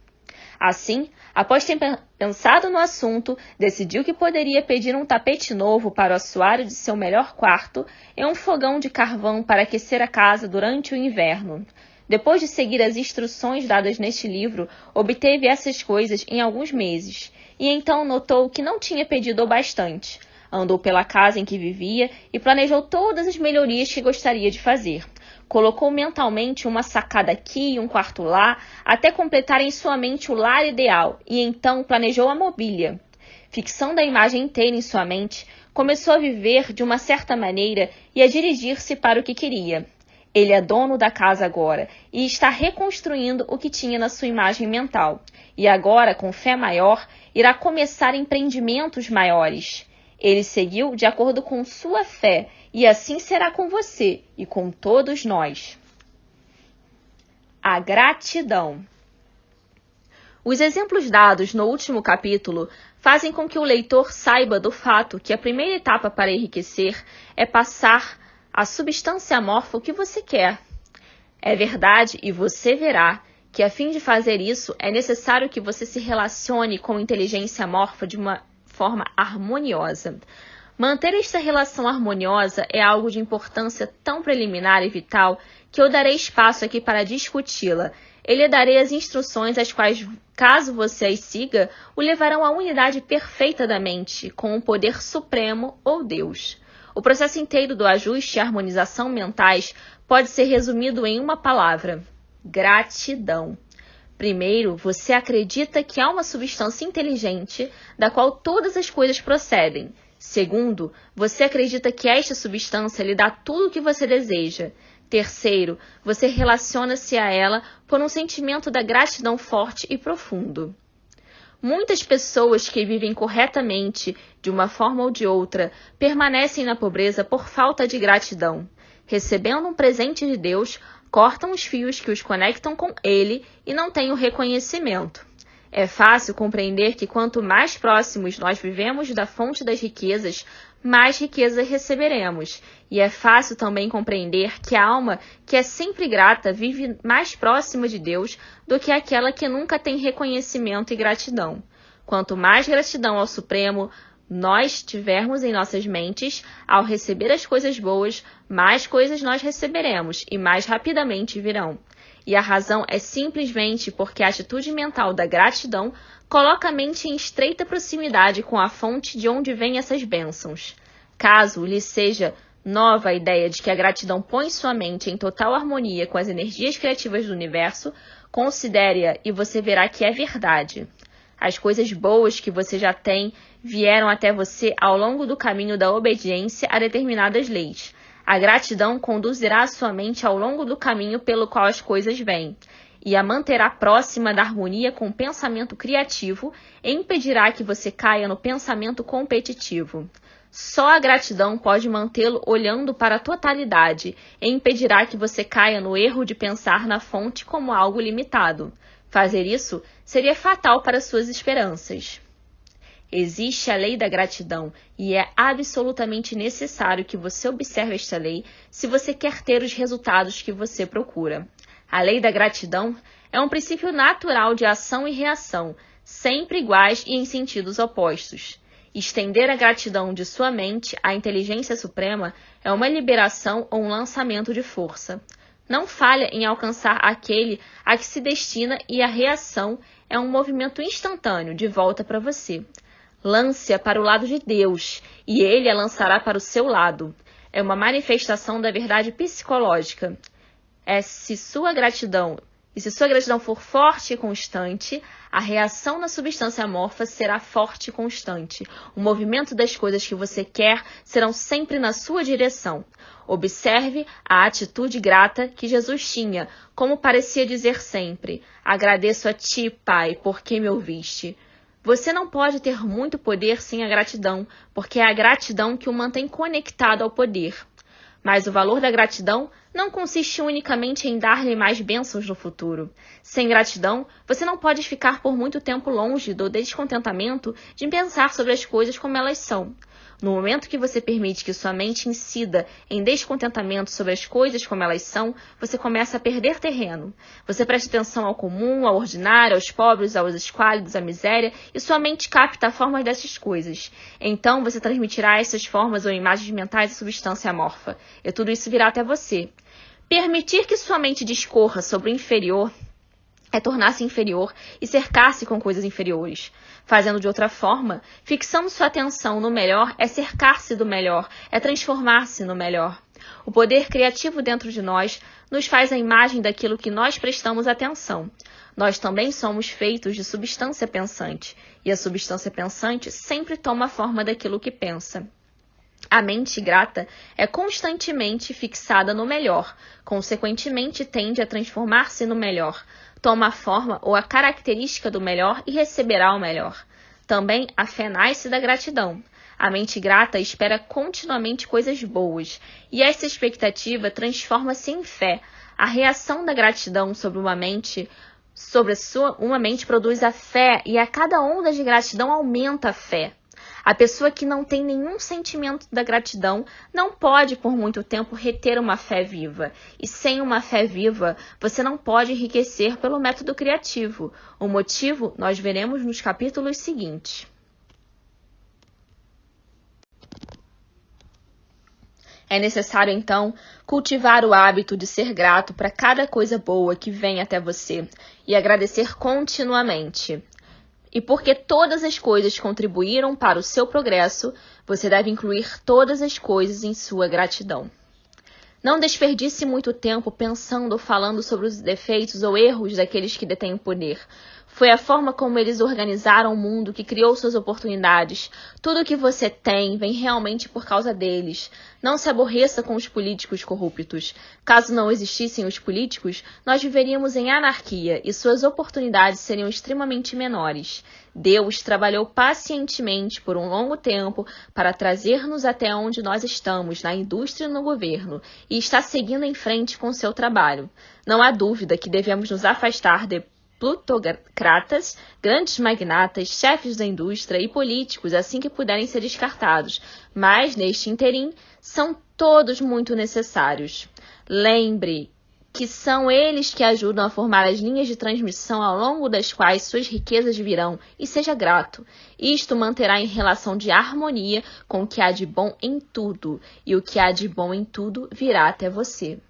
Assim, após ter pensado no assunto, decidiu que poderia pedir um tapete novo para o assoalho de seu melhor quarto e um fogão de carvão para aquecer a casa durante o inverno. Depois de seguir as instruções dadas neste livro, obteve essas coisas em alguns meses, e então notou que não tinha pedido o bastante. Andou pela casa em que vivia e planejou todas as melhorias que gostaria de fazer. Colocou mentalmente uma sacada aqui e um quarto lá, até completar em sua mente o lar ideal, e então planejou a mobília. Fixando a imagem inteira em sua mente, começou a viver de uma certa maneira e a dirigir-se para o que queria. Ele é dono da casa agora e está reconstruindo o que tinha na sua imagem mental. E agora, com fé maior, irá começar empreendimentos maiores. Ele seguiu de acordo com sua fé, e assim será com você e com todos nós. A gratidão. Os exemplos dados no último capítulo fazem com que o leitor saiba do fato que a primeira etapa para enriquecer é passar a substância amorfa que você quer. É verdade, e você verá, que a fim de fazer isso é necessário que você se relacione com a inteligência amorfa de uma forma harmoniosa. Manter esta relação harmoniosa é algo de importância tão preliminar e vital que eu darei espaço aqui para discuti-la. Eu lhe darei as instruções as quais, caso você as siga, o levarão à unidade perfeita da mente, com o poder supremo ou Deus. O processo inteiro do ajuste e harmonização mentais pode ser resumido em uma palavra: gratidão. Primeiro, você acredita que há uma substância inteligente da qual todas as coisas procedem. Segundo, você acredita que esta substância lhe dá tudo o que você deseja. Terceiro, você relaciona-se a ela por um sentimento da gratidão forte e profundo. Muitas pessoas que vivem corretamente, de uma forma ou de outra, permanecem na pobreza por falta de gratidão. Recebendo um presente de Deus, cortam os fios que os conectam com Ele e não têm o reconhecimento. É fácil compreender que quanto mais próximos nós vivemos da fonte das riquezas, mais riqueza receberemos. E é fácil também compreender que a alma que é sempre grata vive mais próxima de Deus do que aquela que nunca tem reconhecimento e gratidão. Quanto mais gratidão ao Supremo nós tivermos em nossas mentes, ao receber as coisas boas, mais coisas nós receberemos e mais rapidamente virão. E a razão é simplesmente porque a atitude mental da gratidão coloca a mente em estreita proximidade com a fonte de onde vêm essas bênçãos. Caso lhe seja nova a ideia de que a gratidão põe sua mente em total harmonia com as energias criativas do universo, considere-a e você verá que é verdade. As coisas boas que você já tem vieram até você ao longo do caminho da obediência a determinadas leis. A gratidão conduzirá a sua mente ao longo do caminho pelo qual as coisas vêm, e a manterá próxima da harmonia com o pensamento criativo e impedirá que você caia no pensamento competitivo. Só a gratidão pode mantê-lo olhando para a totalidade e impedirá que você caia no erro de pensar na fonte como algo limitado. Fazer isso seria fatal para suas esperanças. Existe a lei da gratidão e é absolutamente necessário que você observe esta lei se você quer ter os resultados que você procura. A lei da gratidão é um princípio natural de ação e reação, sempre iguais e em sentidos opostos. Estender a gratidão de sua mente à inteligência suprema é uma liberação ou um lançamento de força. Não falha em alcançar aquele a que se destina e a reação é um movimento instantâneo de volta para você. Lance-a para o lado de Deus e Ele a lançará para o seu lado. É uma manifestação da verdade psicológica. Se sua gratidão E se sua gratidão for forte e constante, a reação na substância amorfa será forte e constante. O movimento das coisas que você quer serão sempre na sua direção. Observe a atitude grata que Jesus tinha, como parecia dizer sempre: agradeço a ti, Pai, porque me ouviste. Você não pode ter muito poder sem a gratidão, porque é a gratidão que o mantém conectado ao poder. Mas o valor da gratidão não consiste unicamente em dar-lhe mais bênçãos no futuro. Sem gratidão, você não pode ficar por muito tempo longe do descontentamento de pensar sobre as coisas como elas são. No momento que você permite que sua mente incida em descontentamento sobre as coisas como elas são, você começa a perder terreno. Você presta atenção ao comum, ao ordinário, aos pobres, aos esquálidos, à miséria, e sua mente capta a forma dessas coisas. Então, você transmitirá essas formas ou imagens mentais à substância amorfa, e tudo isso virá até você. Permitir que sua mente discorra sobre o inferior é tornar-se inferior e cercar-se com coisas inferiores. Fazendo de outra forma, fixando sua atenção no melhor é cercar-se do melhor, é transformar-se no melhor. O poder criativo dentro de nós nos faz a imagem daquilo que nós prestamos atenção. Nós também somos feitos de substância pensante, e a substância pensante sempre toma a forma daquilo que pensa. A mente grata é constantemente fixada no melhor, consequentemente tende a transformar-se no melhor. Toma a forma ou a característica do melhor e receberá o melhor. Também a fé nasce da gratidão. A mente grata espera continuamente coisas boas, e essa expectativa transforma-se em fé. A reação da gratidão sobre uma mente produz a fé, e a cada onda de gratidão aumenta a fé. A pessoa que não tem nenhum sentimento da gratidão não pode por muito tempo reter uma fé viva. E sem uma fé viva, você não pode enriquecer pelo método criativo. O motivo nós veremos nos capítulos seguintes. É necessário, então, cultivar o hábito de ser grato para cada coisa boa que vem até você e agradecer continuamente. E porque todas as coisas contribuíram para o seu progresso, você deve incluir todas as coisas em sua gratidão. Não desperdice muito tempo pensando ou falando sobre os defeitos ou erros daqueles que detêm o poder. Foi a forma como eles organizaram o mundo que criou suas oportunidades. Tudo o que você tem vem realmente por causa deles. Não se aborreça com os políticos corruptos. Caso não existissem os políticos, nós viveríamos em anarquia e suas oportunidades seriam extremamente menores. Deus trabalhou pacientemente por um longo tempo para trazer-nos até onde nós estamos, na indústria e no governo, e está seguindo em frente com seu trabalho. Não há dúvida que devemos nos afastar de plutocratas, grandes magnatas, chefes da indústria e políticos assim que puderem ser descartados, mas, neste interim, são todos muito necessários. Lembre que são eles que ajudam a formar as linhas de transmissão ao longo das quais suas riquezas virão, e seja grato. Isto manterá em relação de harmonia com o que há de bom em tudo, e o que há de bom em tudo virá até você.